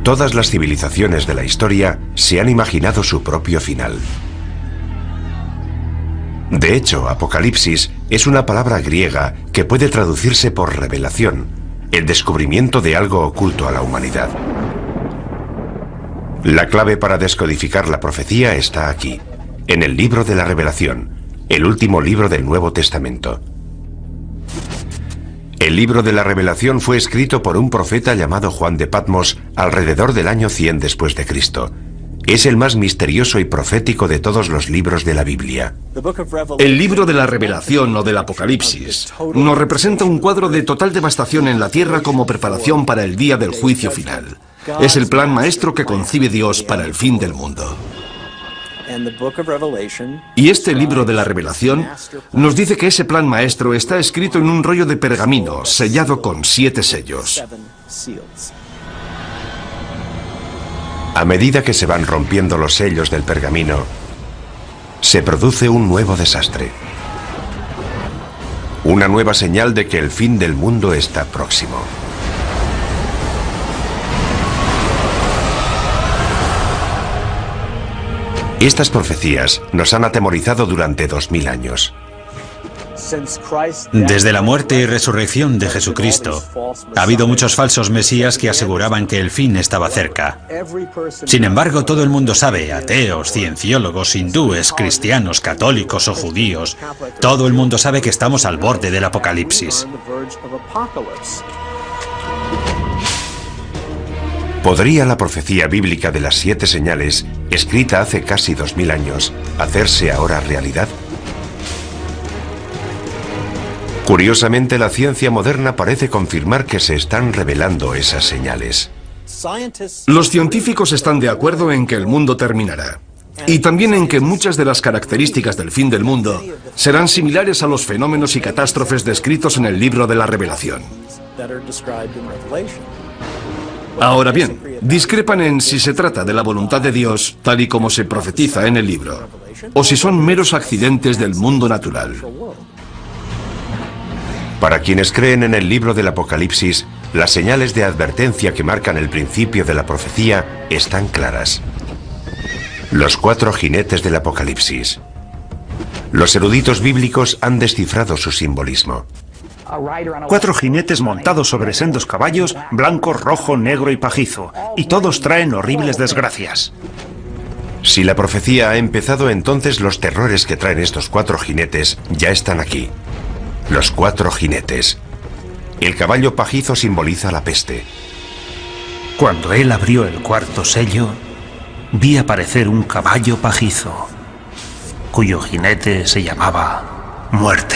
Todas las civilizaciones de la historia se han imaginado su propio final. De hecho, Apocalipsis es una palabra griega que puede traducirse por revelación, el descubrimiento de algo oculto a la humanidad. La clave para descodificar la profecía está aquí, en el libro de la Revelación, el último libro del Nuevo Testamento. El libro de la Revelación fue escrito por un profeta llamado Juan de Patmos alrededor del año 100 después de Cristo. Es el más misterioso y profético de todos los libros de la Biblia. El libro de la Revelación o del Apocalipsis nos representa un cuadro de total devastación en la tierra como preparación para el día del juicio final. Es el plan maestro que concibe Dios para el fin del mundo. Y este libro de la Revelación nos dice que ese plan maestro está escrito en un rollo de pergamino sellado con 7 sellos. A medida que se van rompiendo los sellos del pergamino, se produce un nuevo desastre. Una nueva señal de que el fin del mundo está próximo. Estas profecías nos han atemorizado durante 2000 años. Desde la muerte y resurrección de Jesucristo, ha habido muchos falsos mesías que aseguraban que el fin estaba cerca. Sin embargo, todo el mundo sabe, ateos, cienciólogos, hindúes, cristianos, católicos o judíos, todo el mundo sabe que estamos al borde del Apocalipsis. ¿Podría la profecía bíblica de las 7 señales, escrita hace casi 2000 años, hacerse ahora realidad? Curiosamente, la ciencia moderna parece confirmar que se están revelando esas señales. Los científicos están de acuerdo en que el mundo terminará. Y también en que muchas de las características del fin del mundo serán similares a los fenómenos y catástrofes descritos en el libro de la Revelación. Ahora bien, discrepan en si se trata de la voluntad de Dios, tal y como se profetiza en el libro, o si son meros accidentes del mundo natural. Para quienes creen en el libro del Apocalipsis, las señales de advertencia que marcan el principio de la profecía están claras. Los 4 jinetes del Apocalipsis. Los eruditos bíblicos han descifrado su simbolismo. 4 jinetes montados sobre sendos caballos, blanco, rojo, negro y pajizo, y todos traen horribles desgracias. Si la profecía ha empezado, entonces los terrores que traen estos 4 jinetes ya están aquí. Los 4 jinetes. El caballo pajizo simboliza la peste. Cuando él abrió el 4º sello, vi aparecer un caballo pajizo, cuyo jinete se llamaba Muerte.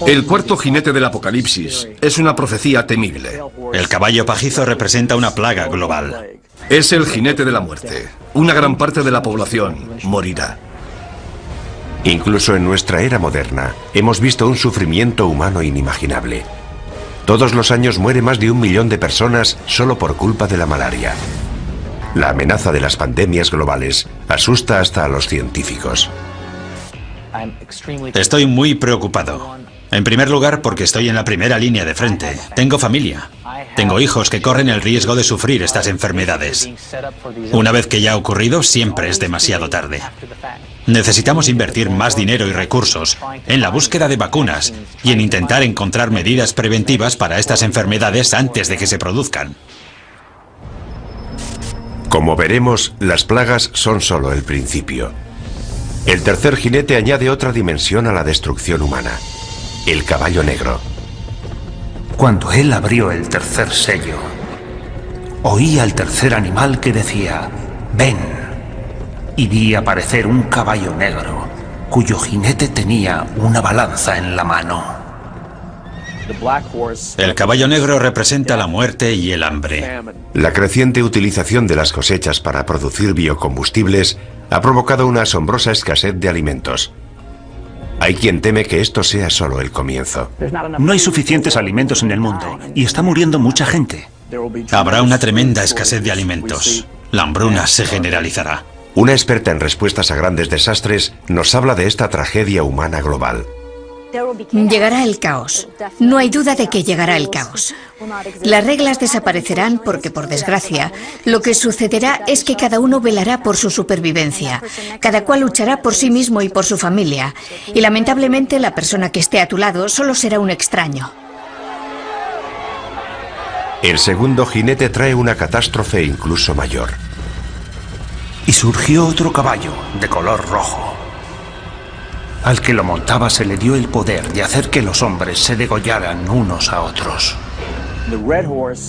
El 4º jinete del Apocalipsis es una profecía temible. El caballo pajizo representa una plaga global. Es el jinete de la muerte. Una gran parte de la población morirá. Incluso en nuestra era moderna, hemos visto un sufrimiento humano inimaginable. Todos los años muere más de 1 millón de personas solo por culpa de la malaria. La amenaza de las pandemias globales asusta hasta a los científicos. Estoy muy preocupado. En primer lugar, porque estoy en la primera línea de frente. Tengo familia. Tengo hijos que corren el riesgo de sufrir estas enfermedades. Una vez que ya ha ocurrido, siempre es demasiado tarde. Necesitamos invertir más dinero y recursos en la búsqueda de vacunas y en intentar encontrar medidas preventivas para estas enfermedades antes de que se produzcan. Como veremos, las plagas son solo el principio. El 3er jinete añade otra dimensión a la destrucción humana. El caballo negro. Cuando él abrió el 3er sello, oí al 3er animal que decía, «Ven», y vi aparecer un caballo negro, cuyo jinete tenía una balanza en la mano. El caballo negro representa la muerte y el hambre. La creciente utilización de las cosechas para producir biocombustibles ha provocado una asombrosa escasez de alimentos. Hay quien teme que esto sea solo el comienzo. No hay suficientes alimentos en el mundo y está muriendo mucha gente. Habrá una tremenda escasez de alimentos. La hambruna se generalizará. Una experta en respuestas a grandes desastres nos habla de esta tragedia humana global. Llegará el caos. No hay duda de que llegará el caos. Las reglas desaparecerán porque, por desgracia, lo que sucederá es que cada uno velará por su supervivencia. Cada cual luchará por sí mismo y por su familia. Y lamentablemente la persona que esté a tu lado solo será un extraño. El segundo jinete trae una catástrofe incluso mayor. Y surgió otro caballo de color rojo. Al que lo montaba se le dio el poder de hacer que los hombres se degollaran unos a otros.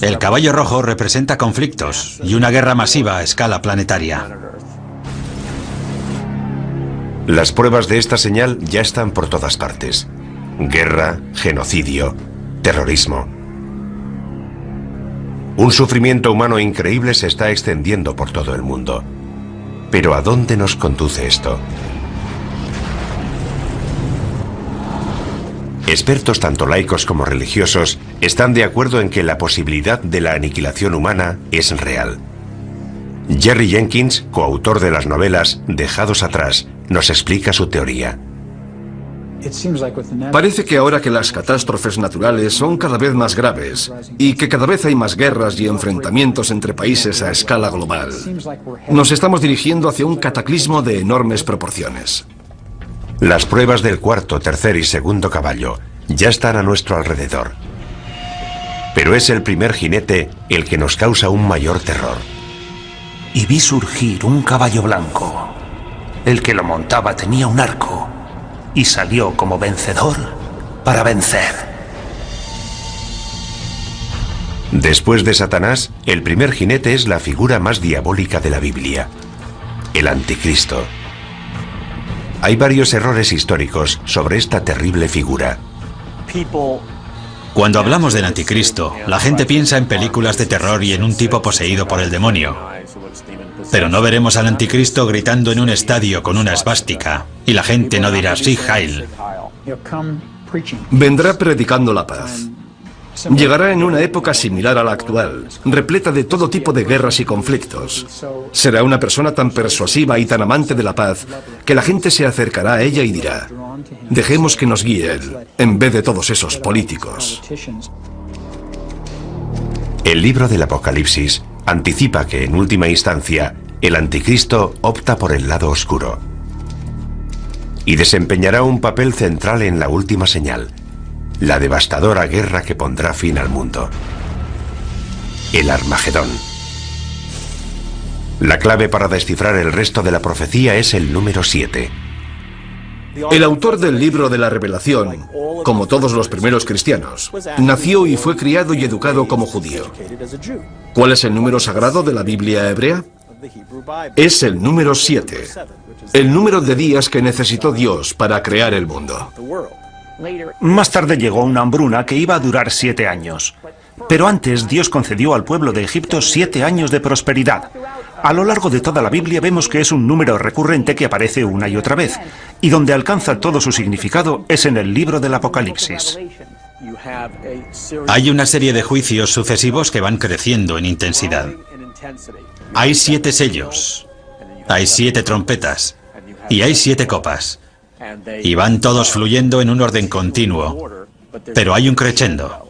El caballo rojo representa conflictos y una guerra masiva a escala planetaria. Las pruebas de esta señal ya están por todas partes. Guerra, genocidio, terrorismo. Un sufrimiento humano increíble se está extendiendo por todo el mundo. Pero ¿a dónde nos conduce esto? Expertos tanto laicos como religiosos están de acuerdo en que la posibilidad de la aniquilación humana es real. Jerry Jenkins, coautor de las novelas Dejados atrás, nos explica su teoría. Parece que ahora que las catástrofes naturales son cada vez más graves y que cada vez hay más guerras y enfrentamientos entre países a escala global, nos estamos dirigiendo hacia un cataclismo de enormes proporciones. Las pruebas del cuarto, tercer y segundo caballo ya están a nuestro alrededor. Pero es el primer jinete el que nos causa un mayor terror. Y vi surgir un caballo blanco. El que lo montaba tenía un arco y salió como vencedor para vencer. Después de Satanás, el primer jinete es la figura más diabólica de la Biblia, el Anticristo. Hay varios errores históricos sobre esta terrible figura. Cuando hablamos del Anticristo, la gente piensa en películas de terror y en un tipo poseído por el demonio. Pero no veremos al Anticristo gritando en un estadio con una esvástica, y la gente no dirá sí, Heil. Vendrá predicando la paz. Llegará en una época similar a la actual, repleta de todo tipo de guerras y conflictos. Será una persona tan persuasiva y tan amante de la paz que la gente se acercará a ella y dirá: dejemos que nos guíe él, en vez de todos esos políticos. El libro del Apocalipsis anticipa que, en última instancia, el Anticristo opta por el lado oscuro y desempeñará un papel central en la última señal, la devastadora guerra que pondrá fin al mundo. El Armagedón. La clave para descifrar el resto de la profecía es el número 7. El autor del libro de la Revelación, como todos los primeros cristianos, nació y fue criado y educado como judío. ¿Cuál es el número sagrado de la Biblia hebrea? Es el número 7, el número de días que necesitó Dios para crear el mundo. Más tarde llegó una hambruna que iba a durar 7 años. Pero antes Dios concedió al pueblo de Egipto 7 años de prosperidad. A lo largo de toda la Biblia vemos que es un número recurrente que aparece una y otra vez, y donde alcanza todo su significado es en el libro del Apocalipsis. Hay una serie de juicios sucesivos que van creciendo en intensidad. Hay 7 sellos, hay 7 trompetas y hay 7 copas. Y van todos fluyendo en un orden continuo, pero hay un crescendo.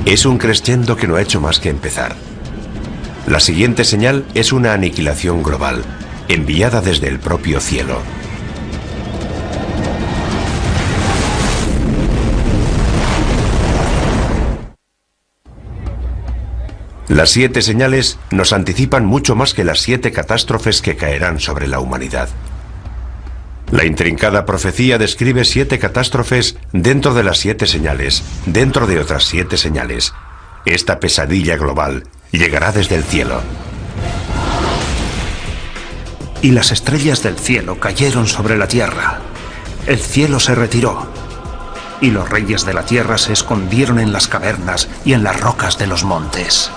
Es un crescendo que no ha hecho más que empezar. La siguiente señal es una aniquilación global, enviada desde el propio cielo. Las 7 señales nos anticipan mucho más que las 7 catástrofes que caerán sobre la humanidad. La intrincada profecía describe 7 catástrofes dentro de las 7 señales, dentro de otras 7 señales. Esta pesadilla global llegará desde el cielo. Y las estrellas del cielo cayeron sobre la tierra. El cielo se retiró. Y los reyes de la tierra se escondieron en las cavernas y en las rocas de los montes.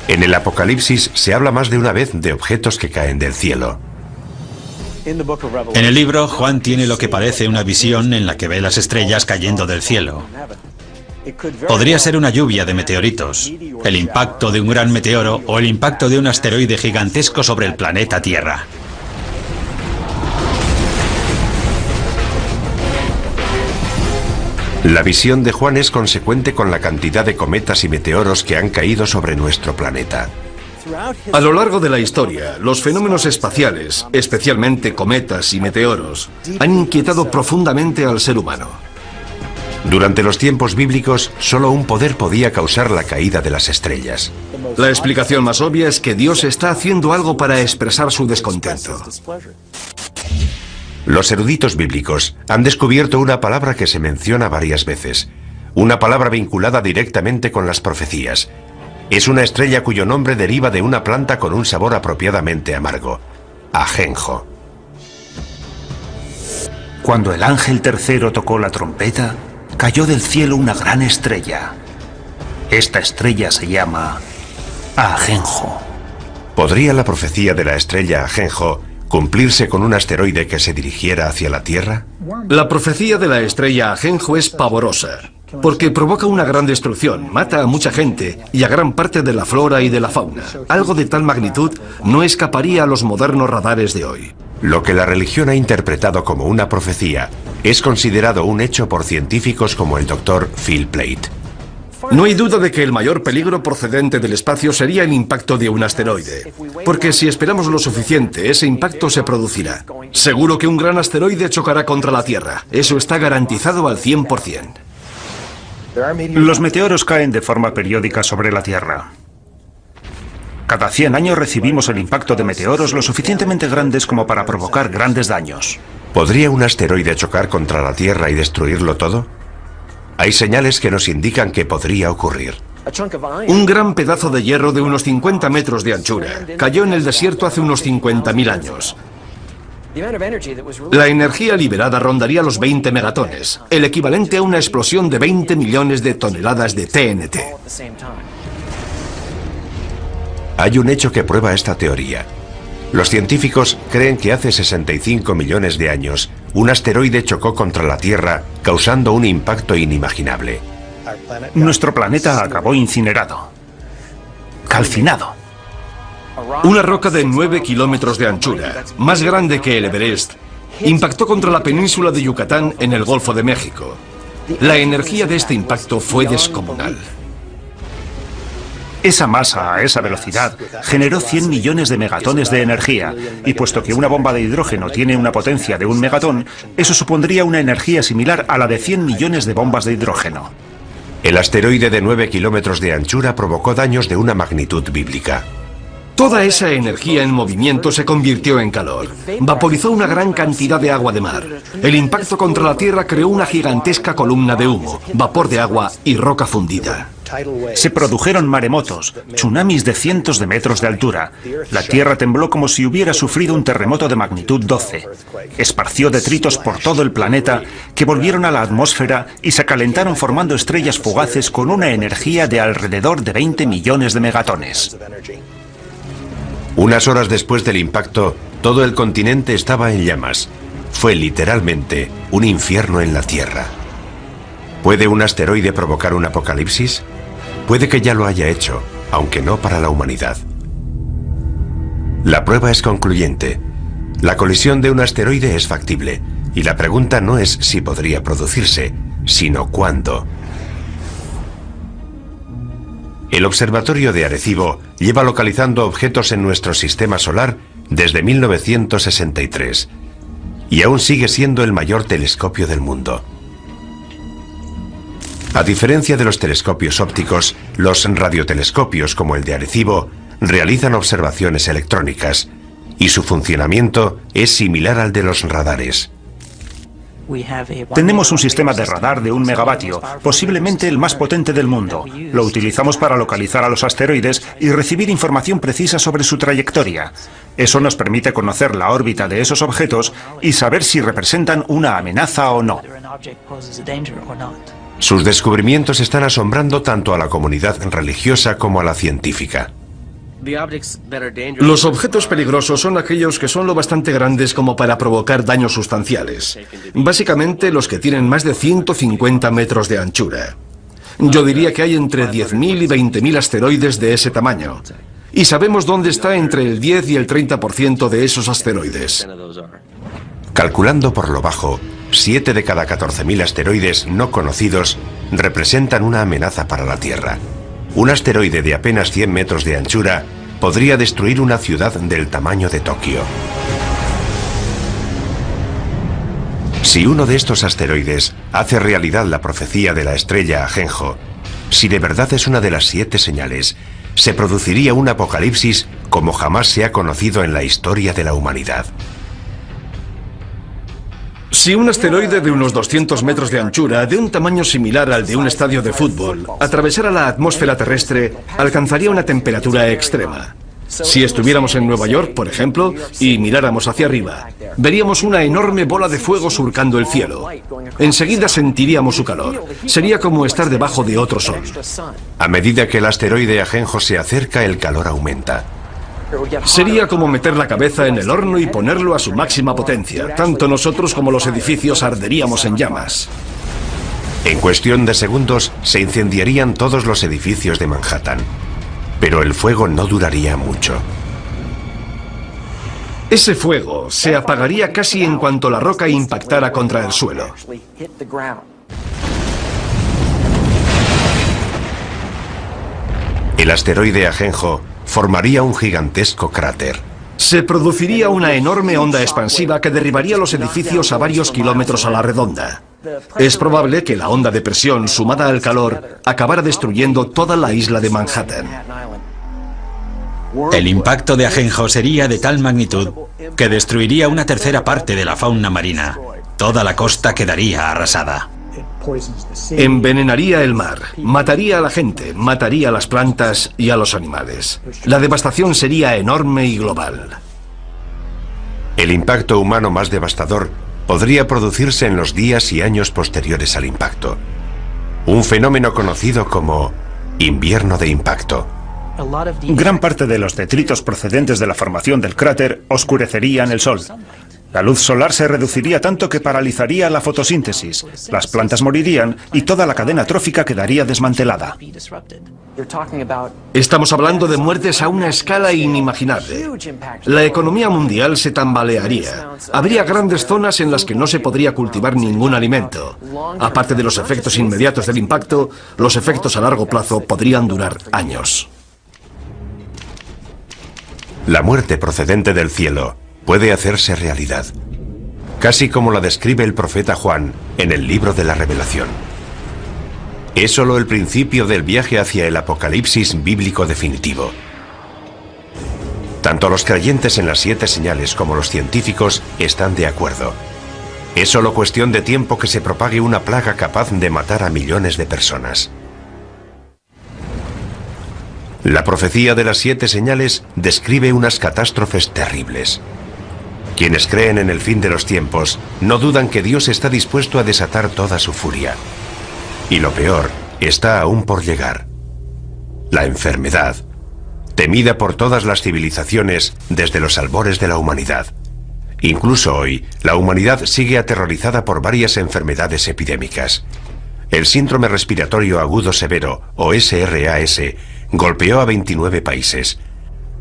En el Apocalipsis se habla más de una vez de objetos que caen del cielo. En el libro, Juan tiene lo que parece una visión en la que ve las estrellas cayendo del cielo. Podría ser una lluvia de meteoritos, el impacto de un gran meteoro o el impacto de un asteroide gigantesco sobre el planeta Tierra. La visión de Juan es consecuente con la cantidad de cometas y meteoros que han caído sobre nuestro planeta. A lo largo de la historia, los fenómenos espaciales, especialmente cometas y meteoros, han inquietado profundamente al ser humano. Durante los tiempos bíblicos, solo un poder podía causar la caída de las estrellas. La explicación más obvia es que Dios está haciendo algo para expresar su descontento. Los eruditos bíblicos han descubierto una palabra que se menciona varias veces, una palabra vinculada directamente con las profecías. Es una estrella cuyo nombre deriva de una planta con un sabor apropiadamente amargo, ajenjo. Cuando el ángel tercero tocó la trompeta, cayó del cielo una gran estrella. Esta estrella se llama Ajenjo. ¿Podría la profecía de la estrella Ajenjo cumplirse con un asteroide que se dirigiera hacia la Tierra? La profecía de la estrella Ajenjo es pavorosa, porque provoca una gran destrucción, mata a mucha gente y a gran parte de la flora y de la fauna. Algo de tal magnitud no escaparía a los modernos radares de hoy. Lo que la religión ha interpretado como una profecía es considerado un hecho por científicos como el Dr. Phil Plait. No hay duda de que el mayor peligro procedente del espacio sería el impacto de un asteroide, porque si esperamos lo suficiente, ese impacto se producirá. Seguro que un gran asteroide chocará contra la Tierra. Eso está garantizado al 100%. Los meteoros caen de forma periódica sobre la Tierra. Cada 100 años recibimos el impacto de meteoros lo suficientemente grandes como para provocar grandes daños. ¿Podría un asteroide chocar contra la Tierra y destruirlo todo? Hay señales que nos indican que podría ocurrir. Un gran pedazo de hierro de unos 50 metros de anchura cayó en el desierto hace unos 50.000 años. La energía liberada rondaría los 20 megatones, el equivalente a una explosión de 20 millones de toneladas de TNT. Hay un hecho que prueba esta teoría. Los científicos creen que hace 65 millones de años, un asteroide chocó contra la Tierra, causando un impacto inimaginable. Nuestro planeta acabó incinerado, calcinado. Una roca de 9 kilómetros de anchura, más grande que el Everest, impactó contra la península de Yucatán en el Golfo de México. La energía de este impacto fue descomunal. Esa masa a esa velocidad generó 100 millones de megatones de energía, y puesto que una bomba de hidrógeno tiene una potencia de 1 megatón, eso supondría una energía similar a la de 100 millones de bombas de hidrógeno. El asteroide de 9 kilómetros de anchura provocó daños de una magnitud bíblica. Toda esa energía en movimiento se convirtió en calor. Vaporizó una gran cantidad de agua de mar. El impacto contra la Tierra creó una gigantesca columna de humo, vapor de agua y roca fundida. Se produjeron maremotos, tsunamis de cientos de metros de altura. La Tierra tembló como si hubiera sufrido un terremoto de magnitud 12. Esparció detritos por todo el planeta que volvieron a la atmósfera y se calentaron formando estrellas fugaces con una energía de alrededor de 20 millones de megatones. Unas horas después del impacto, todo el continente estaba en llamas. Fue literalmente un infierno en la Tierra. ¿Puede un asteroide provocar un apocalipsis? Puede que ya lo haya hecho, aunque no para la humanidad. La prueba es concluyente. La colisión de un asteroide es factible, y la pregunta no es si podría producirse, sino cuándo. El Observatorio de Arecibo lleva localizando objetos en nuestro sistema solar desde 1963 y aún sigue siendo el mayor telescopio del mundo. A diferencia de los telescopios ópticos, los radiotelescopios como el de Arecibo realizan observaciones electrónicas y su funcionamiento es similar al de los radares. Tenemos un sistema de radar de 1 megavatio, posiblemente el más potente del mundo. Lo utilizamos para localizar a los asteroides y recibir información precisa sobre su trayectoria. Eso nos permite conocer la órbita de esos objetos y saber si representan una amenaza o no. Sus descubrimientos están asombrando tanto a la comunidad religiosa como a la científica. Los objetos peligrosos son aquellos que son lo bastante grandes como para provocar daños sustanciales. Básicamente los que tienen más de 150 metros de anchura. Yo diría que hay entre 10.000 y 20.000 asteroides de ese tamaño. Y sabemos dónde está entre el 10 y el 30% de esos asteroides. Calculando por lo bajo, 7 de cada 14.000 asteroides no conocidos representan una amenaza para la Tierra. Un asteroide de apenas 100 metros de anchura podría destruir una ciudad del tamaño de Tokio. Si uno de estos asteroides hace realidad la profecía de la estrella Ajenjo, si de verdad es una de las 7 señales, se produciría un apocalipsis como jamás se ha conocido en la historia de la humanidad. Si un asteroide de unos 200 metros de anchura, de un tamaño similar al de un estadio de fútbol, atravesara la atmósfera terrestre, alcanzaría una temperatura extrema. Si estuviéramos en Nueva York, por ejemplo, y miráramos hacia arriba, veríamos una enorme bola de fuego surcando el cielo. Enseguida sentiríamos su calor. Sería como estar debajo de otro sol. A medida que el asteroide Ajenjo se acerca, el calor aumenta. Sería como meter la cabeza en el horno y ponerlo a su máxima potencia. Tanto nosotros como los edificios arderíamos en llamas. En cuestión de segundos, se incendiarían todos los edificios de Manhattan. Pero el fuego no duraría mucho. Ese fuego se apagaría casi en cuanto la roca impactara contra el suelo. El asteroide Ajenjo formaría un gigantesco cráter. Se produciría una enorme onda expansiva que derribaría los edificios a varios kilómetros a la redonda. Es probable que la onda de presión sumada al calor acabara destruyendo toda la isla de Manhattan. El impacto de Ajenjo sería de tal magnitud que destruiría una tercera parte de la fauna marina. Toda la costa quedaría arrasada. Envenenaría el mar, mataría a la gente, mataría a las plantas y a los animales. La devastación sería enorme y global. El impacto humano más devastador podría producirse en los días y años posteriores al impacto. Un fenómeno conocido como invierno de impacto. Gran parte de los detritos procedentes de la formación del cráter oscurecerían el sol. La luz solar se reduciría tanto que paralizaría la fotosíntesis, las plantas morirían y toda la cadena trófica quedaría desmantelada. Estamos hablando de muertes a una escala inimaginable. La economía mundial se tambalearía. Habría grandes zonas en las que no se podría cultivar ningún alimento. Aparte de los efectos inmediatos del impacto, los efectos a largo plazo podrían durar años. La muerte procedente del cielo puede hacerse realidad, casi como la describe el profeta Juan en el libro de la Revelación. Es solo el principio del viaje hacia el apocalipsis bíblico definitivo. Tanto los creyentes en las 7 señales como los científicos están de acuerdo. Es solo cuestión de tiempo que se propague una plaga capaz de matar a millones de personas. La profecía de las 7 señales describe unas catástrofes terribles. Quienes creen en el fin de los tiempos no dudan que Dios está dispuesto a desatar toda su furia. Y lo peor está aún por llegar. La enfermedad, temida por todas las civilizaciones desde los albores de la humanidad. Incluso hoy, la humanidad sigue aterrorizada por varias enfermedades epidémicas. El síndrome respiratorio agudo severo, o SRAS, golpeó a 29 países.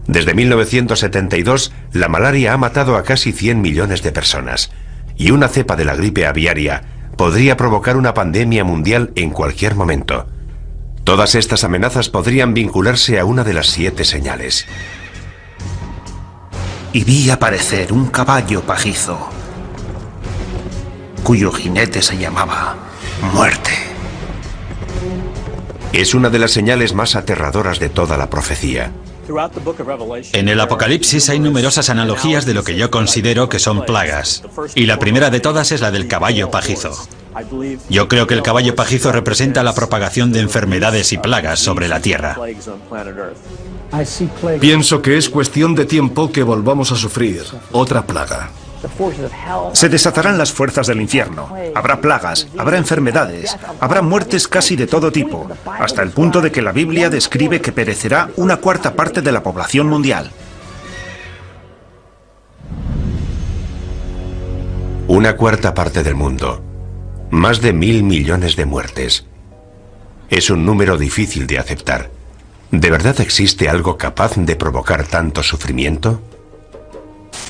Desde 1972, la malaria ha matado a casi 100 millones de personas, y una cepa de la gripe aviaria podría provocar una pandemia mundial en cualquier momento. Todas estas amenazas podrían vincularse a una de las 7 señales. Y vi aparecer un caballo pajizo, cuyo jinete se llamaba Muerte. Es una de las señales más aterradoras de toda la profecía. En el Apocalipsis hay numerosas analogías de lo que yo considero que son plagas, y la primera de todas es la del caballo pajizo. Yo creo que el caballo pajizo representa la propagación de enfermedades y plagas sobre la Tierra. Pienso que es cuestión de tiempo que volvamos a sufrir otra plaga. Se desatarán las fuerzas del infierno. Habrá plagas, habrá enfermedades, habrá muertes casi de todo tipo, hasta el punto de que la Biblia describe que perecerá una cuarta parte de la población mundial. Una cuarta parte del mundo. Más de 1.000 millones de muertes. Es un número difícil de aceptar. ¿De verdad existe algo capaz de provocar tanto sufrimiento?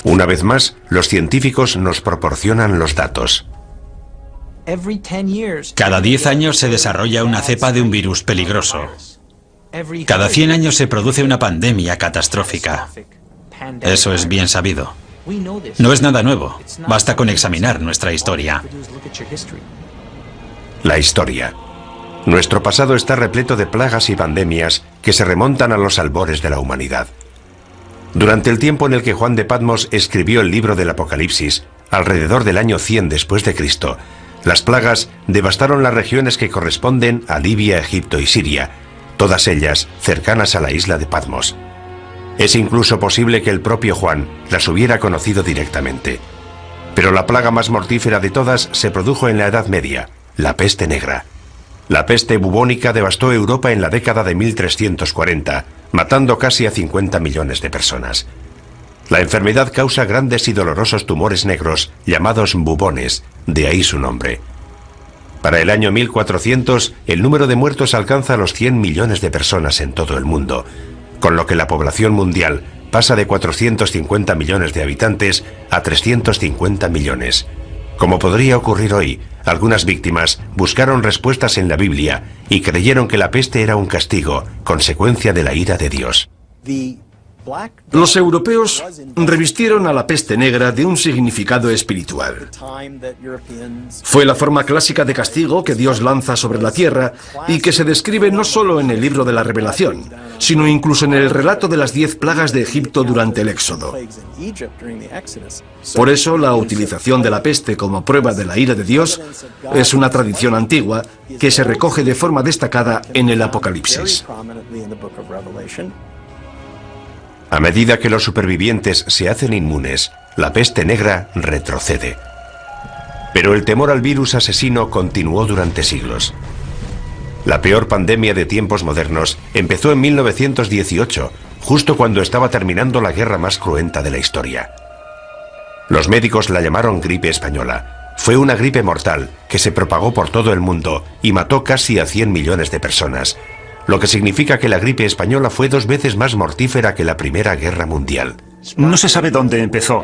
Una vez más, los científicos nos proporcionan los datos. Cada 10 años se desarrolla una cepa de un virus peligroso. Cada 100 años se produce una pandemia catastrófica. Eso es bien sabido. No es nada nuevo. Basta con examinar nuestra historia. La historia. Nuestro pasado está repleto de plagas y pandemias que se remontan a los albores de la humanidad. Durante el tiempo en el que Juan de Patmos escribió el libro del Apocalipsis, alrededor del año 100 después de Cristo, las plagas devastaron las regiones que corresponden a Libia, Egipto y Siria, todas ellas cercanas a la isla de Patmos. Es incluso posible que el propio Juan las hubiera conocido directamente. Pero la plaga más mortífera de todas se produjo en la Edad Media, la peste negra. La peste bubónica devastó Europa en la década de 1340, matando casi a 50 millones de personas. La enfermedad causa grandes y dolorosos tumores negros llamados bubones, de ahí su nombre. Para el año 1400, el número de muertos alcanza los 100 millones de personas en todo el mundo, con lo que la población mundial pasa de 450 millones de habitantes a 350 millones. Como podría ocurrir hoy, algunas víctimas buscaron respuestas en la Biblia y creyeron que la peste era un castigo, consecuencia de la ira de Dios. Los europeos revistieron a la peste negra de un significado espiritual. Fue la forma clásica de castigo que Dios lanza sobre la tierra y que se describe no solo en el libro de la Revelación, sino incluso en el relato de las 10 plagas de Egipto durante el Éxodo. Por eso, la utilización de la peste como prueba de la ira de Dios es una tradición antigua que se recoge de forma destacada en el Apocalipsis. A medida que los supervivientes se hacen inmunes, la peste negra retrocede. Pero el temor al virus asesino continuó durante siglos. La peor pandemia de tiempos modernos empezó en 1918, justo cuando estaba terminando la guerra más cruenta de la historia. Los médicos la llamaron gripe española. Fue una gripe mortal que se propagó por todo el mundo y mató casi a 100 millones de personas, lo que significa que la gripe española fue 2 veces más mortífera que la Primera Guerra Mundial. No se sabe dónde empezó,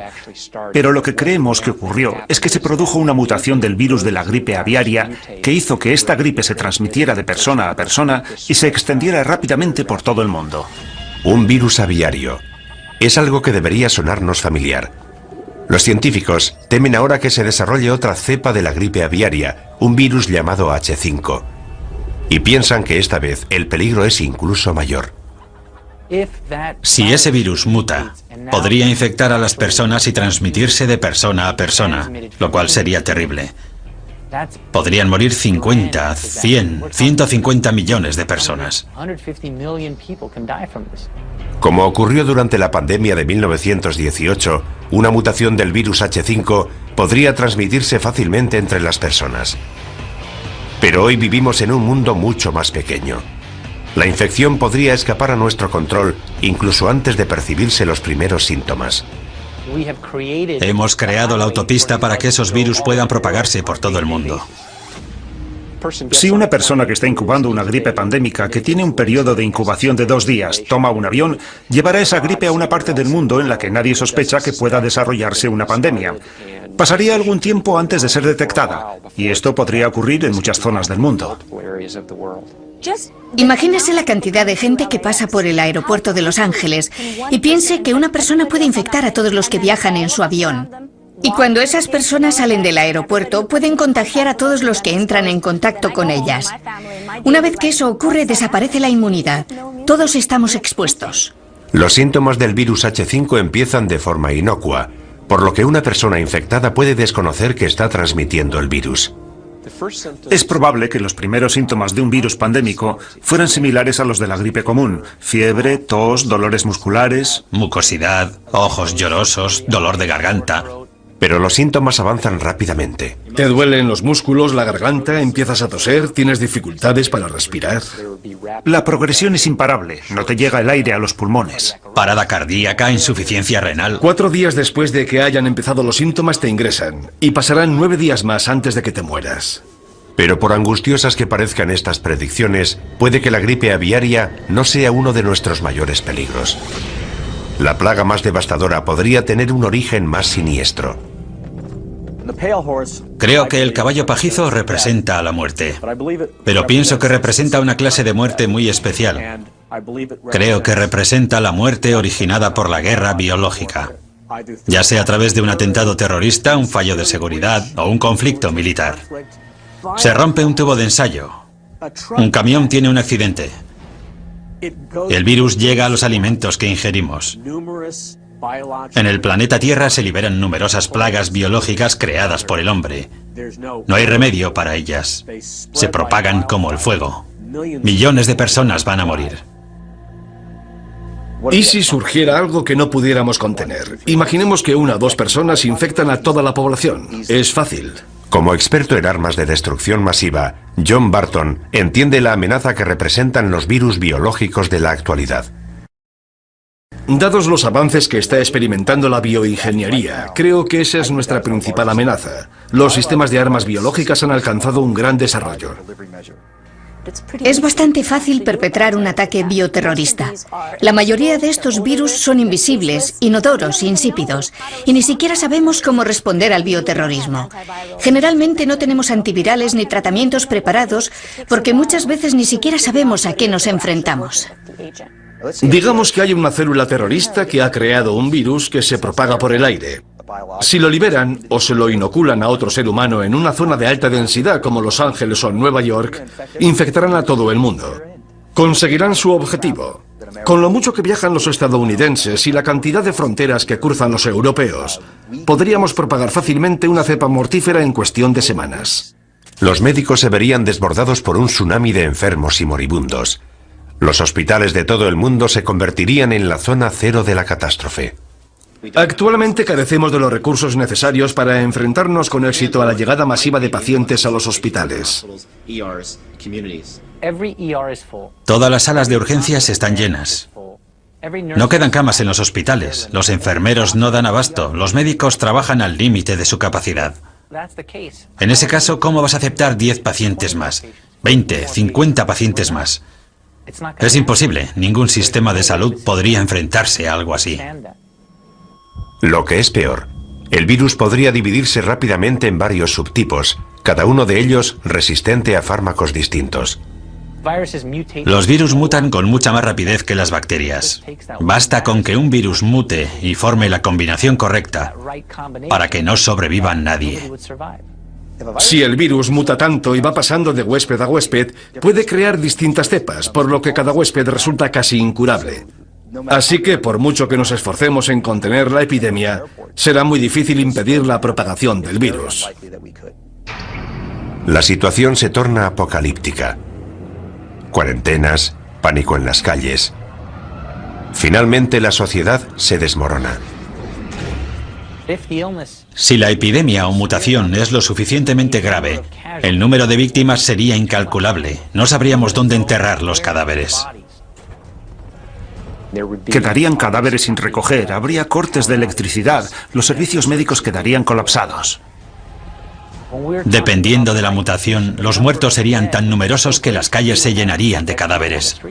pero lo que creemos que ocurrió es que se produjo una mutación del virus de la gripe aviaria que hizo que esta gripe se transmitiera de persona a persona y se extendiera rápidamente por todo el mundo. Un virus aviario. Es algo que debería sonarnos familiar. Los científicos temen ahora que se desarrolle otra cepa de la gripe aviaria, un virus llamado H5. Y piensan que esta vez el peligro es incluso mayor. Si ese virus muta, podría infectar a las personas y transmitirse de persona a persona, lo cual sería terrible. Podrían morir 50, 100, 150 millones de personas. Como ocurrió durante la pandemia de 1918, una mutación del virus H5 podría transmitirse fácilmente entre las personas. Pero hoy vivimos en un mundo mucho más pequeño. La infección podría escapar a nuestro control incluso antes de percibirse los primeros síntomas. Hemos creado la autopista para que esos virus puedan propagarse por todo el mundo. Si una persona que está incubando una gripe pandémica que tiene un periodo de incubación de 2 días toma un avión, llevará esa gripe a una parte del mundo en la que nadie sospecha que pueda desarrollarse una pandemia. Pasaría algún tiempo antes de ser detectada, y esto podría ocurrir en muchas zonas del mundo. Imagínese la cantidad de gente que pasa por el aeropuerto de Los Ángeles y piense que una persona puede infectar a todos los que viajan en su avión. Y cuando esas personas salen del aeropuerto, pueden contagiar a todos los que entran en contacto con ellas. Una vez que eso ocurre, desaparece la inmunidad. Todos estamos expuestos. Los síntomas del virus H5 empiezan de forma inocua, por lo que una persona infectada puede desconocer que está transmitiendo el virus. Es probable que los primeros síntomas de un virus pandémico fueran similares a los de la gripe común: fiebre, tos, dolores musculares, Mucosidad, ojos llorosos, dolor de garganta. Pero los síntomas avanzan rápidamente. Te duelen los músculos, la garganta, empiezas a toser, tienes dificultades para respirar. La progresión es imparable, no te llega el aire a los pulmones. Parada cardíaca, insuficiencia renal. 4 días después de que hayan empezado los síntomas te ingresan y pasarán 9 días más antes de que te mueras. Pero por angustiosas que parezcan estas predicciones, puede que la gripe aviaria no sea uno de nuestros mayores peligros. La plaga más devastadora podría tener un origen más siniestro. Creo que el caballo pajizo representa a la muerte, pero pienso que representa una clase de muerte muy especial. Creo que representa la muerte originada por la guerra biológica, ya sea a través de un atentado terrorista, un fallo de seguridad o un conflicto militar. Se rompe un tubo de ensayo, un camión tiene un accidente, el virus llega a los alimentos que ingerimos. En el planeta Tierra se liberan numerosas plagas biológicas creadas por el hombre. No hay remedio para ellas. Se propagan como el fuego. Millones de personas van a morir. ¿Y si surgiera algo que no pudiéramos contener? Imaginemos que 1 o 2 personas infectan a toda la población. Es fácil. Como experto en armas de destrucción masiva, John Barton entiende la amenaza que representan los virus biológicos de la actualidad. Dados los avances que está experimentando la bioingeniería, creo que esa es nuestra principal amenaza. Los sistemas de armas biológicas han alcanzado un gran desarrollo. Es bastante fácil perpetrar un ataque bioterrorista. La mayoría de estos virus son invisibles, inodoros, insípidos, y ni siquiera sabemos cómo responder al bioterrorismo. Generalmente no tenemos antivirales ni tratamientos preparados porque muchas veces ni siquiera sabemos a qué nos enfrentamos. Digamos que hay una célula terrorista que ha creado un virus que se propaga por el aire. Si lo liberan o se lo inoculan a otro ser humano en una zona de alta densidad como Los Ángeles o Nueva York, infectarán a todo el mundo. Conseguirán su objetivo. Con lo mucho que viajan los estadounidenses y la cantidad de fronteras que cruzan los europeos, podríamos propagar fácilmente una cepa mortífera en cuestión de semanas. Los médicos se verían desbordados por un tsunami de enfermos y moribundos. Los hospitales de todo el mundo se convertirían en la zona cero de la catástrofe. Actualmente carecemos de los recursos necesarios para enfrentarnos con éxito a la llegada masiva de pacientes a los hospitales. Todas las salas de urgencias están llenas. No quedan camas en los hospitales, los enfermeros no dan abasto, los médicos trabajan al límite de su capacidad. En ese caso, ¿cómo vas a aceptar 10 pacientes más? 20, 50 pacientes más. Es imposible, ningún sistema de salud podría enfrentarse a algo así. Lo que es peor, el virus podría dividirse rápidamente en varios subtipos, cada uno de ellos resistente a fármacos distintos. Los virus mutan con mucha más rapidez que las bacterias. Basta con que un virus mute y forme la combinación correcta para que no sobreviva nadie. Si el virus muta tanto y va pasando de huésped a huésped, puede crear distintas cepas, por lo que cada huésped resulta casi incurable. Así que, por mucho que nos esforcemos en contener la epidemia, será muy difícil impedir la propagación del virus. La situación se torna apocalíptica. Cuarentenas, pánico en las calles. Finalmente la sociedad se desmorona. Si la epidemia o mutación es lo suficientemente grave, el número de víctimas sería incalculable. No sabríamos dónde enterrar los cadáveres. Quedarían cadáveres sin recoger, habría cortes de electricidad, los servicios médicos quedarían colapsados. Dependiendo de la mutación, los muertos serían tan numerosos que las calles se llenarían de cadáveres.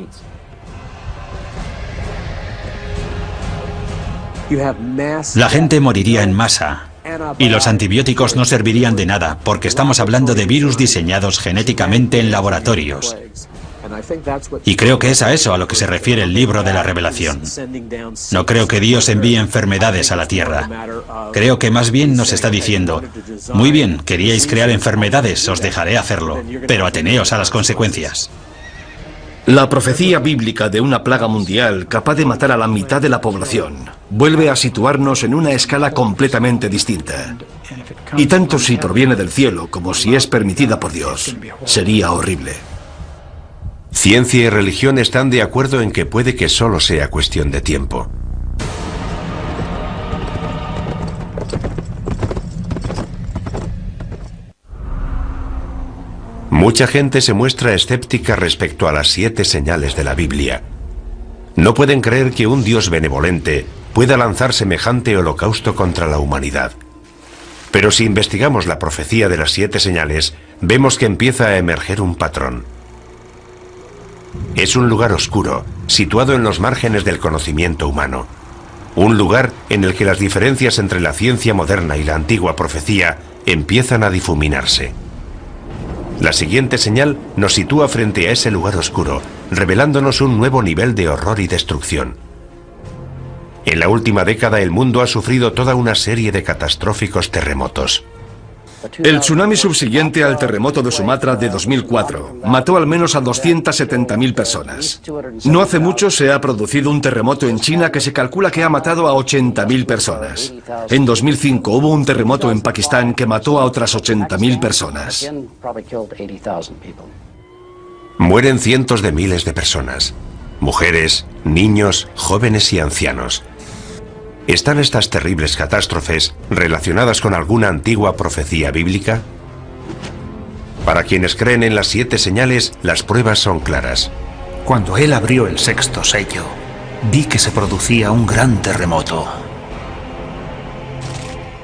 La gente moriría en masa y los antibióticos no servirían de nada porque estamos hablando de virus diseñados genéticamente en laboratorios. Y creo que es a eso a lo que se refiere el libro de la Revelación. No creo que Dios envíe enfermedades a la tierra. Creo que más bien nos está diciendo, muy bien, queríais crear enfermedades, os dejaré hacerlo, pero ateneos a las consecuencias. La profecía bíblica de una plaga mundial capaz de matar a la mitad de la población vuelve a situarnos en una escala completamente distinta. Y tanto si proviene del cielo como si es permitida por Dios, sería horrible. Ciencia y religión están de acuerdo en que puede que solo sea cuestión de tiempo. Mucha gente se muestra escéptica respecto a las 7 señales de la Biblia. No pueden creer que un Dios benevolente pueda lanzar semejante holocausto contra la humanidad. Pero si investigamos la profecía de las 7 señales, vemos que empieza a emerger un patrón. Es un lugar oscuro, situado en los márgenes del conocimiento humano. Un lugar en el que las diferencias entre la ciencia moderna y la antigua profecía empiezan a difuminarse. La siguiente señal nos sitúa frente a ese lugar oscuro, revelándonos un nuevo nivel de horror y destrucción. En la última década el mundo ha sufrido toda una serie de catastróficos terremotos. El tsunami subsiguiente al terremoto de Sumatra de 2004 mató al menos a 270.000 personas. No hace mucho se ha producido un terremoto en China que se calcula que ha matado a 80.000 personas. En 2005 hubo un terremoto en Pakistán que mató a otras 80.000 personas. Mueren cientos de miles de personas. Mujeres, niños, jóvenes y ancianos. ¿Están estas terribles catástrofes relacionadas con alguna antigua profecía bíblica? Para quienes creen en las 7 señales, las pruebas son claras. Cuando él abrió el 6º sello, vi que se producía un gran terremoto.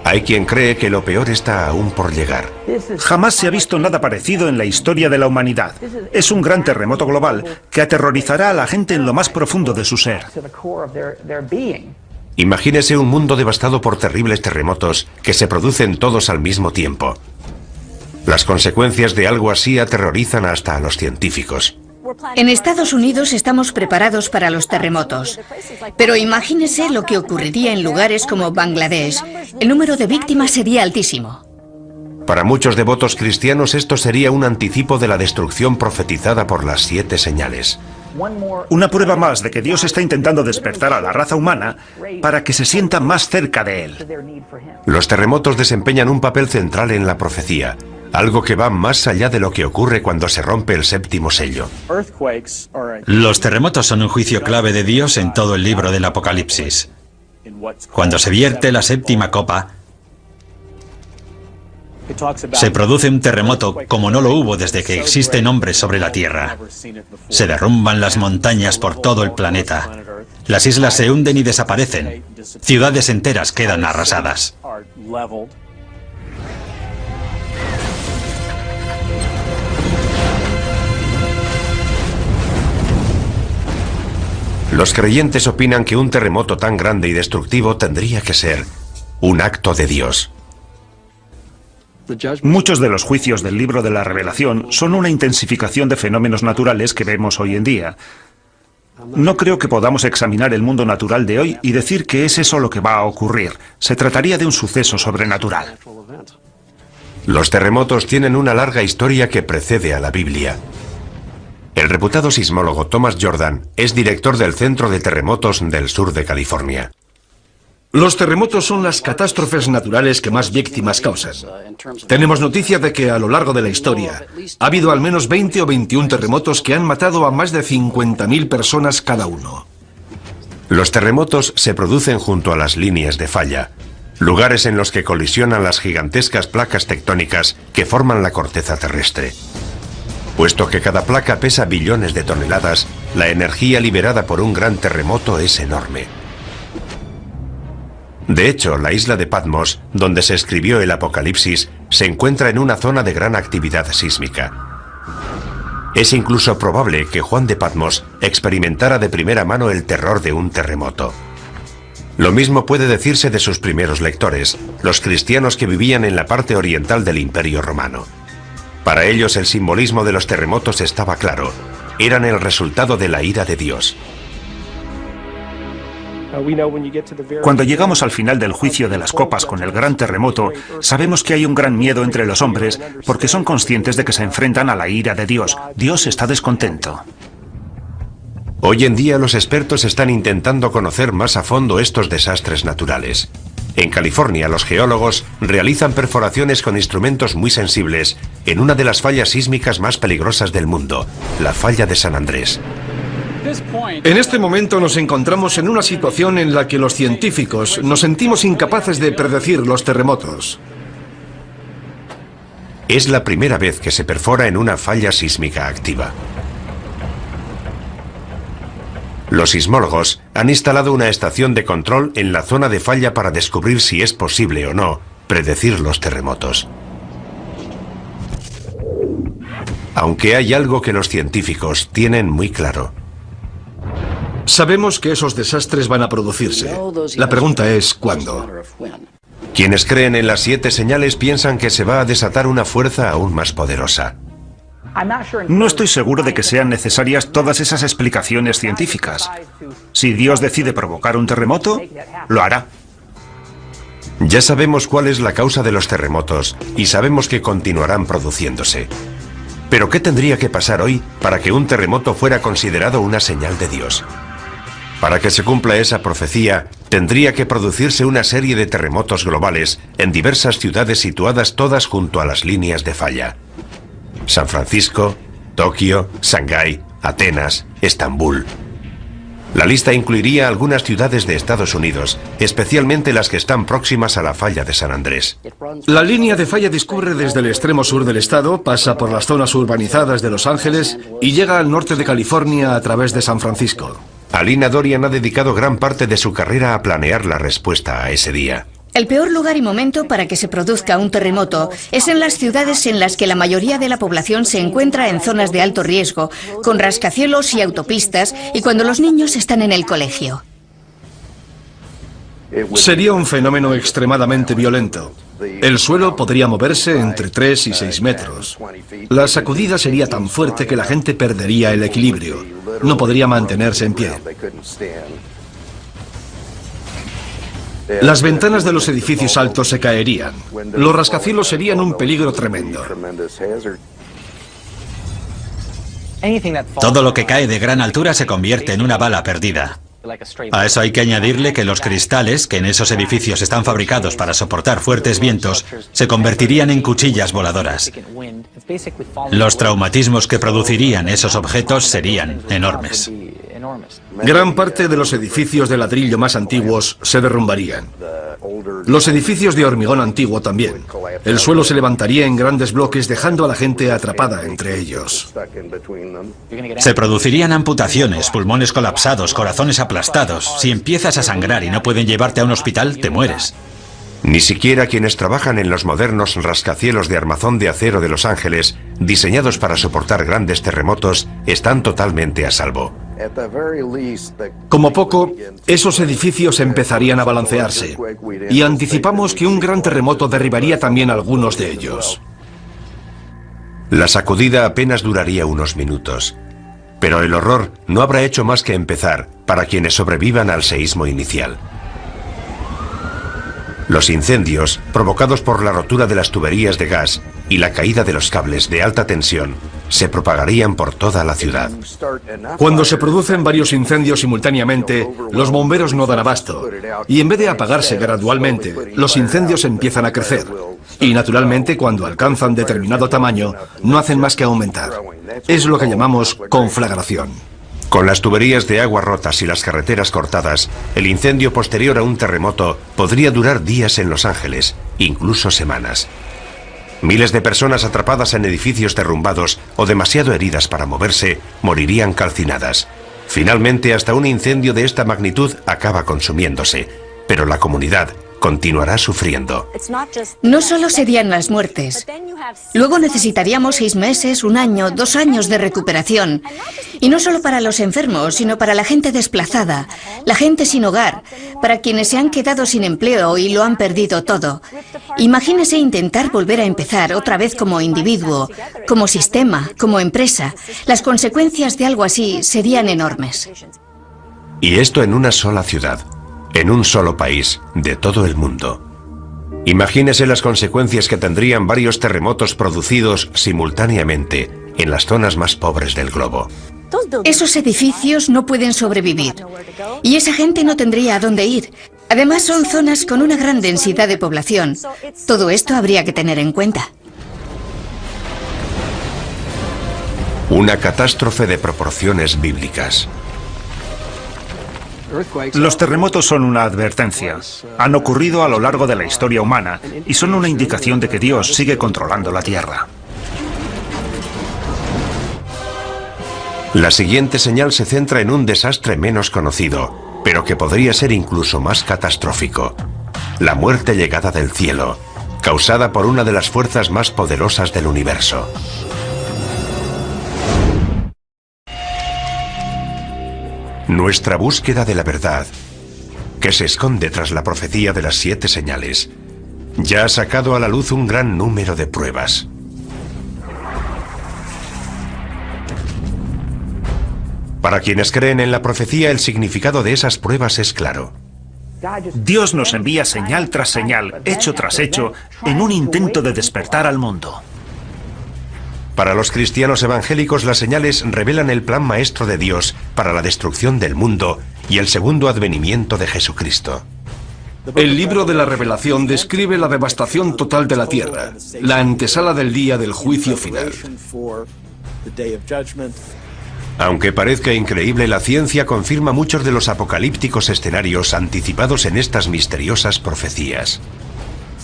Hay quien cree que lo peor está aún por llegar. Jamás se ha visto nada parecido en la historia de la humanidad. Es un gran terremoto global que aterrorizará a la gente en lo más profundo de su ser. Imagínese un mundo devastado por terribles terremotos que se producen todos al mismo tiempo. Las consecuencias de algo así aterrorizan hasta a los científicos. En Estados Unidos estamos preparados para los terremotos, pero imagínese lo que ocurriría en lugares como Bangladesh. El número de víctimas sería altísimo. Para muchos devotos cristianos esto sería un anticipo de la destrucción profetizada por las 7 señales. Una prueba más de que Dios está intentando despertar a la raza humana para que se sienta más cerca de Él. Los terremotos desempeñan un papel central en la profecía, algo que va más allá de lo que ocurre cuando se rompe el 7º sello. Los terremotos son un juicio clave de Dios en todo el libro del Apocalipsis. Cuando se vierte la 7ª copa, se produce un terremoto como no lo hubo desde que existen hombres sobre la Tierra. Se derrumban las montañas por todo el planeta. Las islas se hunden y desaparecen. Ciudades enteras quedan arrasadas. Los creyentes opinan que un terremoto tan grande y destructivo tendría que ser un acto de Dios. Muchos de los juicios del libro de la Revelación son una intensificación de fenómenos naturales que vemos hoy en día. No creo que podamos examinar el mundo natural de hoy y decir que es eso lo que va a ocurrir. Se trataría de un suceso sobrenatural. Los terremotos tienen una larga historia que precede a la Biblia. El reputado sismólogo Thomas Jordan es director del Centro de Terremotos del sur de California. Los terremotos son las catástrofes naturales que más víctimas causan. Tenemos noticia de que a lo largo de la historia ha habido al menos 20 o 21 terremotos que han matado a más de 50.000 personas cada uno. Los terremotos se producen junto a las líneas de falla, lugares en los que colisionan las gigantescas placas tectónicas que forman la corteza terrestre. Puesto que cada placa pesa billones de toneladas, la energía liberada por un gran terremoto es enorme. De hecho, la isla de Patmos, donde se escribió el Apocalipsis, se encuentra en una zona de gran actividad sísmica. Es incluso probable que Juan de Patmos experimentara de primera mano el terror de un terremoto. Lo mismo puede decirse de sus primeros lectores, los cristianos que vivían en la parte oriental del Imperio Romano. Para ellos el simbolismo de los terremotos estaba claro. Eran el resultado de la ira de Dios. Cuando llegamos al final del juicio de las copas con el gran terremoto, sabemos que hay un gran miedo entre los hombres porque son conscientes de que se enfrentan a la ira de Dios. Dios está descontento. Hoy en día los expertos están intentando conocer más a fondo estos desastres naturales. En California, los geólogos realizan perforaciones con instrumentos muy sensibles en una de las fallas sísmicas más peligrosas del mundo, la falla de San Andrés. En este momento nos encontramos en una situación en la que los científicos nos sentimos incapaces de predecir los terremotos. Es la primera vez que se perfora en una falla sísmica activa. Los sismólogos han instalado una estación de control en la zona de falla para descubrir si es posible o no predecir los terremotos. Aunque hay algo que los científicos tienen muy claro. Sabemos que esos desastres van a producirse. La pregunta es ¿cuándo? Quienes creen en las 7 señales piensan que se va a desatar una fuerza aún más poderosa. No estoy seguro de que sean necesarias todas esas explicaciones científicas. Si Dios decide provocar un terremoto, lo hará. Ya sabemos cuál es la causa de los terremotos y sabemos que continuarán produciéndose. Pero ¿qué tendría que pasar hoy para que un terremoto fuera considerado una señal de Dios? Para que se cumpla esa profecía, tendría que producirse una serie de terremotos globales en diversas ciudades situadas todas junto a las líneas de falla. San Francisco, Tokio, Shanghái, Atenas, Estambul. La lista incluiría algunas ciudades de Estados Unidos, especialmente las que están próximas a la falla de San Andrés. La línea de falla discurre desde el extremo sur del estado, pasa por las zonas urbanizadas de Los Ángeles y llega al norte de California a través de San Francisco. Alina Dorian ha dedicado gran parte de su carrera a planear la respuesta a ese día. El peor lugar y momento para que se produzca un terremoto es en las ciudades en las que la mayoría de la población se encuentra en zonas de alto riesgo, con rascacielos y autopistas, y cuando los niños están en el colegio. Sería un fenómeno extremadamente violento. El suelo podría moverse entre 3 y 6 metros. La sacudida sería tan fuerte que la gente perdería el equilibrio. No podría mantenerse en pie. Las ventanas de los edificios altos se caerían. Los rascacielos serían un peligro tremendo. Todo lo que cae de gran altura se convierte en una bala perdida. A eso hay que añadirle que los cristales, que en esos edificios están fabricados para soportar fuertes vientos, se convertirían en cuchillas voladoras. Los traumatismos que producirían esos objetos serían enormes. Gran parte de los edificios de ladrillo más antiguos se derrumbarían. Los edificios de hormigón antiguo también. El suelo se levantaría en grandes bloques dejando a la gente atrapada entre ellos. Se producirían amputaciones, pulmones colapsados, corazones aplastados. Si empiezas a sangrar y no pueden llevarte a un hospital, te mueres. Ni siquiera quienes trabajan en los modernos rascacielos de armazón de acero de Los Ángeles, diseñados para soportar grandes terremotos, están totalmente a salvo. Como poco, esos edificios empezarían a balancearse, y anticipamos que un gran terremoto derribaría también algunos de ellos. La sacudida apenas duraría unos minutos, pero el horror no habrá hecho más que empezar para quienes sobrevivan al seísmo inicial. Los incendios, provocados por la rotura de las tuberías de gas y la caída de los cables de alta tensión, se propagarían por toda la ciudad. Cuando se producen varios incendios simultáneamente, los bomberos no dan abasto, y en vez de apagarse gradualmente, los incendios empiezan a crecer. Y naturalmente, cuando alcanzan determinado tamaño, no hacen más que aumentar. Es lo que llamamos conflagración. Con las tuberías de agua rotas y las carreteras cortadas, el incendio posterior a un terremoto podría durar días en Los Ángeles, incluso semanas. Miles de personas atrapadas en edificios derrumbados o demasiado heridas para moverse morirían calcinadas. Finalmente, hasta un incendio de esta magnitud acaba consumiéndose, pero la comunidad continuará sufriendo. No solo serían las muertes. Luego necesitaríamos 6 meses, 1 año, 2 años de recuperación. Y no solo para los enfermos, sino para la gente desplazada, la gente sin hogar, para quienes se han quedado sin empleo y lo han perdido todo. Imagínese intentar volver a empezar otra vez como individuo, como sistema, como empresa. Las consecuencias de algo así serían enormes. Y esto en una sola ciudad. En un solo país, de todo el mundo. Imagínese las consecuencias que tendrían varios terremotos producidos simultáneamente en las zonas más pobres del globo. Esos edificios no pueden sobrevivir. Y esa gente no tendría a dónde ir. Además, son zonas con una gran densidad de población. Todo esto habría que tener en cuenta. Una catástrofe de proporciones bíblicas. Los terremotos son una advertencia. Han ocurrido a lo largo de la historia humana y son una indicación de que Dios sigue controlando la Tierra. La siguiente señal se centra en un desastre menos conocido, pero que podría ser incluso más catastrófico. La muerte llegada del cielo, causada por una de las fuerzas más poderosas del universo. Nuestra búsqueda de la verdad, que se esconde tras la profecía de las 7 señales, ya ha sacado a la luz un gran número de pruebas. Para quienes creen en la profecía, el significado de esas pruebas es claro. Dios nos envía señal tras señal, hecho tras hecho, en un intento de despertar al mundo. Para los cristianos evangélicos, las señales revelan el plan maestro de Dios para la destrucción del mundo y el segundo advenimiento de Jesucristo. El libro de la Revelación describe la devastación total de la tierra, la antesala del día del juicio final. Aunque parezca increíble, la ciencia confirma muchos de los apocalípticos escenarios anticipados en estas misteriosas profecías.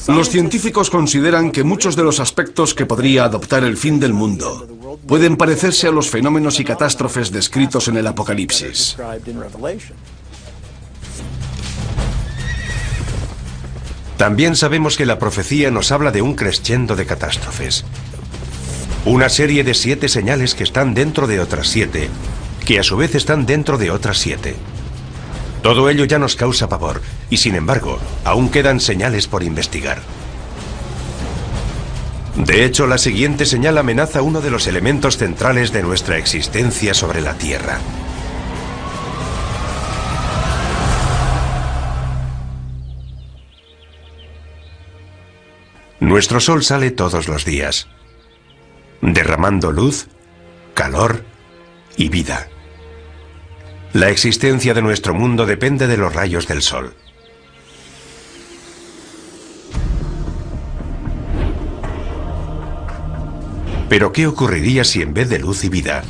Los científicos consideran que muchos de los aspectos que podría adoptar el fin del mundo pueden parecerse a los fenómenos y catástrofes descritos en el Apocalipsis. También sabemos que la profecía nos habla de un crescendo de catástrofes. Una serie de 7 señales que están dentro de otras 7, que a su vez están dentro de otras 7. Todo ello ya nos causa pavor, y sin embargo, aún quedan señales por investigar. De hecho, la siguiente señal amenaza uno de los elementos centrales de nuestra existencia sobre la Tierra. Nuestro sol sale todos los días, derramando luz, calor y vida. La existencia de nuestro mundo depende de los rayos del sol. Pero ¿qué ocurriría si en vez de luz y vida,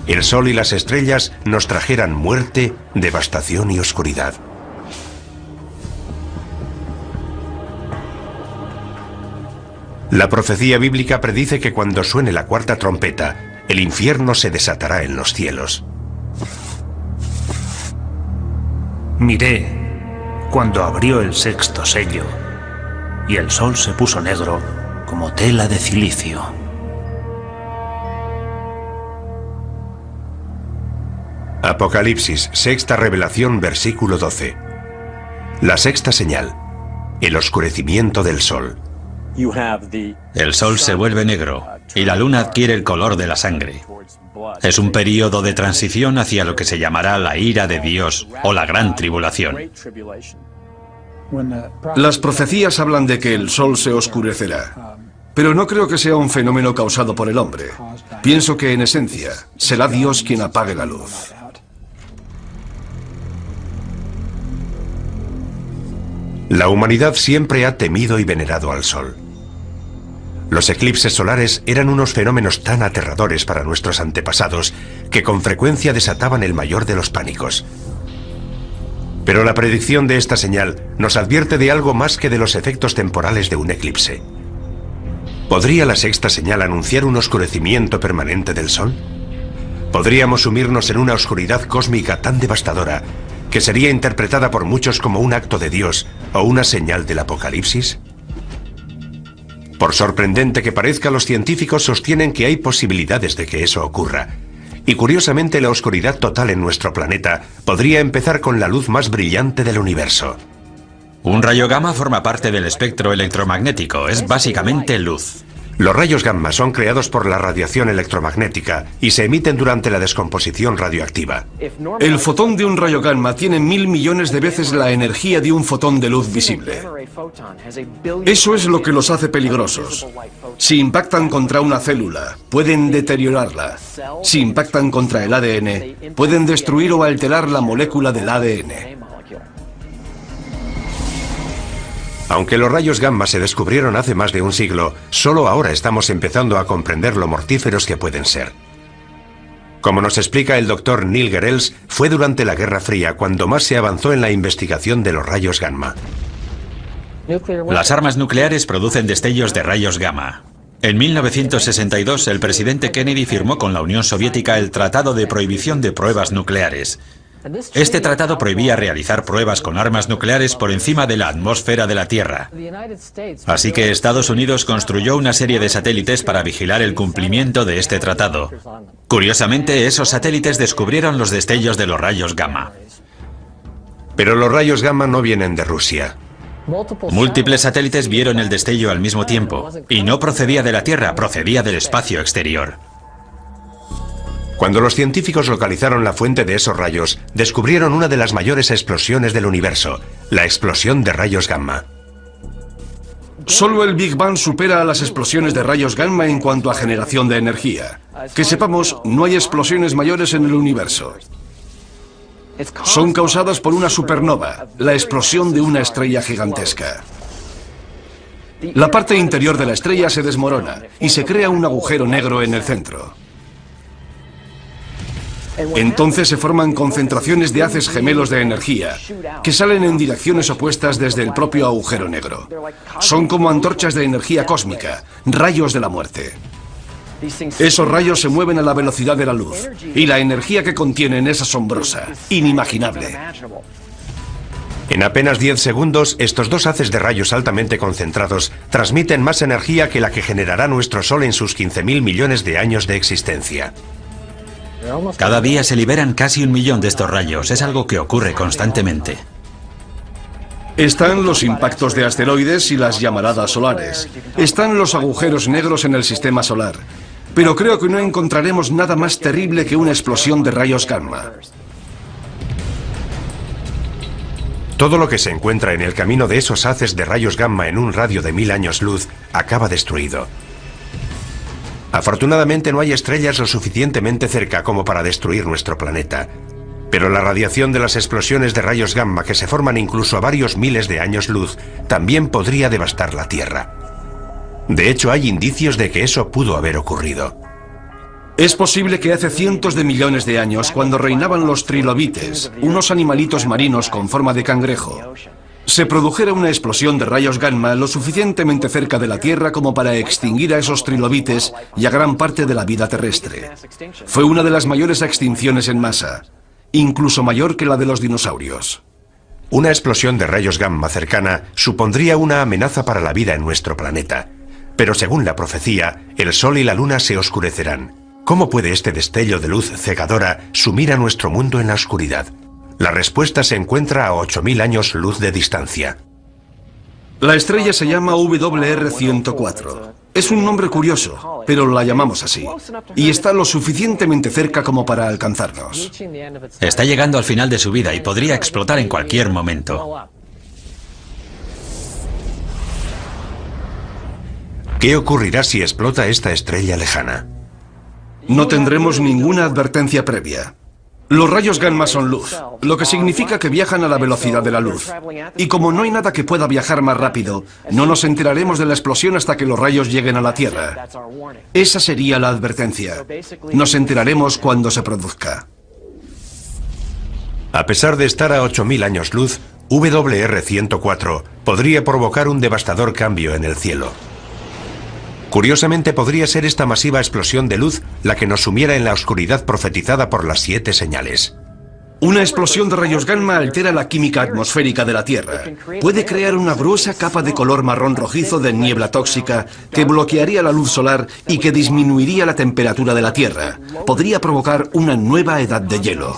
el sol y las estrellas nos trajeran muerte, devastación y oscuridad? La profecía bíblica predice que cuando suene la cuarta trompeta, el infierno se desatará en los cielos. Miré cuando abrió el sexto sello, y el sol se puso negro como tela de cilicio. Apocalipsis, sexta revelación, versículo 12. La sexta señal, el oscurecimiento del sol. El sol se vuelve negro y la luna adquiere el color de la sangre. Es un período de transición hacia lo que se llamará la ira de Dios o la gran tribulación. Las profecías hablan de que el sol se oscurecerá, pero no creo que sea un fenómeno causado por el hombre. Pienso que en esencia será Dios quien apague la luz. La humanidad siempre ha temido y venerado al sol. Los eclipses solares eran unos fenómenos tan aterradores para nuestros antepasados que con frecuencia desataban el mayor de los pánicos. Pero la predicción de esta señal nos advierte de algo más que de los efectos temporales de un eclipse. ¿Podría la sexta señal anunciar un oscurecimiento permanente del sol? ¿Podríamos sumirnos en una oscuridad cósmica tan devastadora que sería interpretada por muchos como un acto de Dios o una señal del Apocalipsis? Por sorprendente que parezca, los científicos sostienen que hay posibilidades de que eso ocurra. Y curiosamente, la oscuridad total en nuestro planeta podría empezar con la luz más brillante del universo. Un rayo gamma forma parte del espectro electromagnético, es básicamente luz. Los rayos gamma son creados por la radiación electromagnética y se emiten durante la descomposición radioactiva. El fotón de un rayo gamma tiene 1000 millones de veces la energía de un fotón de luz visible. Eso es lo que los hace peligrosos. Si impactan contra una célula, pueden deteriorarla. Si impactan contra el ADN, pueden destruir o alterar la molécula del ADN. Aunque los rayos gamma se descubrieron hace más de un siglo, solo ahora estamos empezando a comprender lo mortíferos que pueden ser. Como nos explica el doctor Neil Gehrels, fue durante la Guerra Fría cuando más se avanzó en la investigación de los rayos gamma. Las armas nucleares producen destellos de rayos gamma. En 1962, el presidente Kennedy firmó con la Unión Soviética el Tratado de Prohibición de Pruebas Nucleares. Este tratado prohibía realizar pruebas con armas nucleares por encima de la atmósfera de la Tierra. Así que Estados Unidos construyó una serie de satélites para vigilar el cumplimiento de este tratado. Curiosamente, esos satélites descubrieron los destellos de los rayos gamma. Pero los rayos gamma no vienen de Rusia. Múltiples satélites vieron el destello al mismo tiempo, y no procedía de la Tierra, procedía del espacio exterior. Cuando los científicos localizaron la fuente de esos rayos, descubrieron una de las mayores explosiones del universo, la explosión de rayos gamma. Solo el Big Bang supera a las explosiones de rayos gamma en cuanto a generación de energía. Que sepamos, no hay explosiones mayores en el universo. Son causadas por una supernova, la explosión de una estrella gigantesca. La parte interior de la estrella se desmorona y se crea un agujero negro en el centro. Entonces se forman concentraciones de haces gemelos de energía que salen en direcciones opuestas desde el propio agujero negro. Son como antorchas de energía cósmica, rayos de la muerte. Esos rayos se mueven a la velocidad de la luz y la energía que contienen es asombrosa, inimaginable. En apenas 10 segundos, estos dos haces de rayos altamente concentrados transmiten más energía que la que generará nuestro Sol en sus 15.000 millones de años de existencia. Cada día se liberan casi 1 millón de estos rayos, es algo que ocurre constantemente. Están los impactos de asteroides y las llamaradas solares. Están los agujeros negros en el sistema solar. Pero creo que no encontraremos nada más terrible que una explosión de rayos gamma. Todo lo que se encuentra en el camino de esos haces de rayos gamma en un radio de 1000 años luz acaba destruido. Afortunadamente no hay estrellas lo suficientemente cerca como para destruir nuestro planeta. Pero la radiación de las explosiones de rayos gamma que se forman incluso a varios miles de años luz también podría devastar la Tierra. De hecho, hay indicios de que eso pudo haber ocurrido. Es posible que hace cientos de millones de años, cuando reinaban los trilobites, unos animalitos marinos con forma de cangrejo, se produjera una explosión de rayos gamma lo suficientemente cerca de la Tierra como para extinguir a esos trilobites y a gran parte de la vida terrestre. Fue una de las mayores extinciones en masa, incluso mayor que la de los dinosaurios. Una explosión de rayos gamma cercana supondría una amenaza para la vida en nuestro planeta. Pero según la profecía, el Sol y la Luna se oscurecerán. ¿Cómo puede este destello de luz cegadora sumir a nuestro mundo en la oscuridad? La respuesta se encuentra a 8000 años luz de distancia. La estrella se llama WR104. Es un nombre curioso, pero la llamamos así. Y está lo suficientemente cerca como para alcanzarnos. Está llegando al final de su vida y podría explotar en cualquier momento. ¿Qué ocurrirá si explota esta estrella lejana? No tendremos ninguna advertencia previa. Los rayos gamma son luz, lo que significa que viajan a la velocidad de la luz. Y como no hay nada que pueda viajar más rápido, no nos enteraremos de la explosión hasta que los rayos lleguen a la Tierra. Esa sería la advertencia. Nos enteraremos cuando se produzca. A pesar de estar a 8000 años luz, WR104 podría provocar un devastador cambio en el cielo. Curiosamente, podría ser esta masiva explosión de luz la que nos sumiera en la oscuridad profetizada por las 7 señales. Una explosión de rayos gamma altera la química atmosférica de la Tierra. Puede crear una gruesa capa de color marrón rojizo de niebla tóxica que bloquearía la luz solar y que disminuiría la temperatura de la Tierra. Podría provocar una nueva edad de hielo.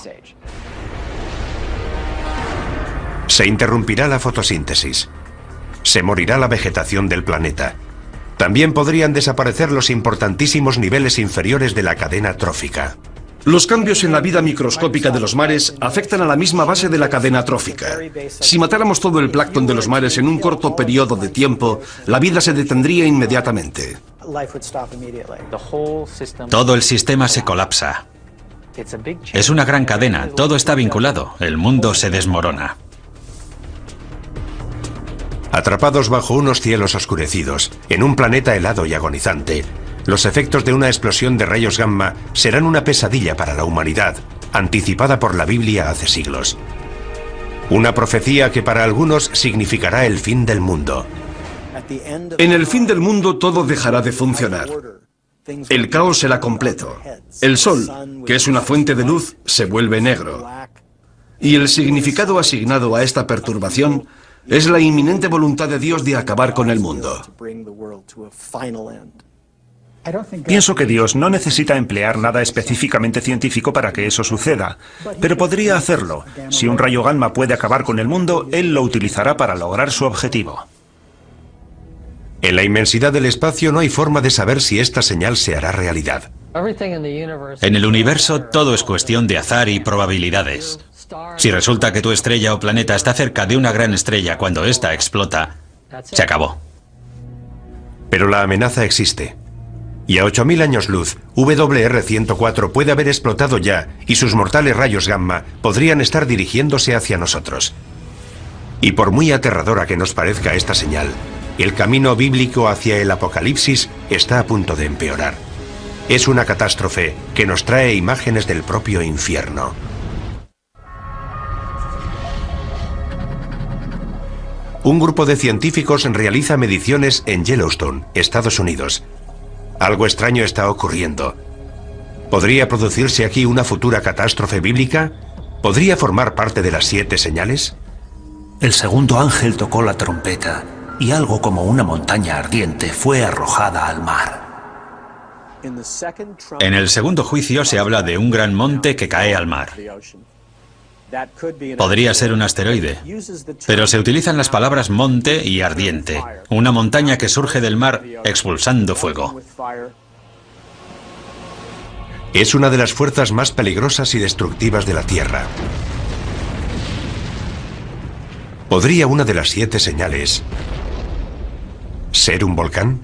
Se interrumpirá la fotosíntesis. Se morirá la vegetación del planeta. También podrían desaparecer los importantísimos niveles inferiores de la cadena trófica. Los cambios en la vida microscópica de los mares afectan a la misma base de la cadena trófica. Si matáramos todo el plancton de los mares en un corto periodo de tiempo, la vida se detendría inmediatamente. Todo el sistema se colapsa. Es una gran cadena, todo está vinculado, el mundo se desmorona. Atrapados bajo unos cielos oscurecidos, en un planeta helado y agonizante, los efectos de una explosión de rayos gamma serán una pesadilla para la humanidad, anticipada por la Biblia hace siglos. Una profecía que para algunos significará el fin del mundo. En el fin del mundo todo dejará de funcionar. El caos será completo. El Sol, que es una fuente de luz, se vuelve negro. Y el significado asignado a esta perturbación es la inminente voluntad de Dios de acabar con el mundo. Pienso que Dios no necesita emplear nada específicamente científico para que eso suceda, pero podría hacerlo. Si un rayo gamma puede acabar con el mundo, Él lo utilizará para lograr su objetivo. En la inmensidad del espacio no hay forma de saber si esta señal se hará realidad. En el universo todo es cuestión de azar y probabilidades. Si resulta que tu estrella o planeta está cerca de una gran estrella cuando ésta explota, se acabó. Pero la amenaza existe. Y a 8000 años luz, WR-104 puede haber explotado ya y sus mortales rayos gamma podrían estar dirigiéndose hacia nosotros. Y por muy aterradora que nos parezca esta señal, el camino bíblico hacia el apocalipsis está a punto de empeorar. Es una catástrofe que nos trae imágenes del propio infierno. Un grupo de científicos realiza mediciones en Yellowstone, Estados Unidos. Algo extraño está ocurriendo. ¿Podría producirse aquí una futura catástrofe bíblica? ¿Podría formar parte de las 7 señales? El segundo ángel tocó la trompeta y algo como una montaña ardiente fue arrojada al mar. En el segundo juicio se habla de un gran monte que cae al mar. Podría ser un asteroide, pero se utilizan las palabras monte y ardiente, una montaña que surge del mar expulsando fuego. Es una de las fuerzas más peligrosas y destructivas de la Tierra. ¿Podría una de las 7 señales ser un volcán?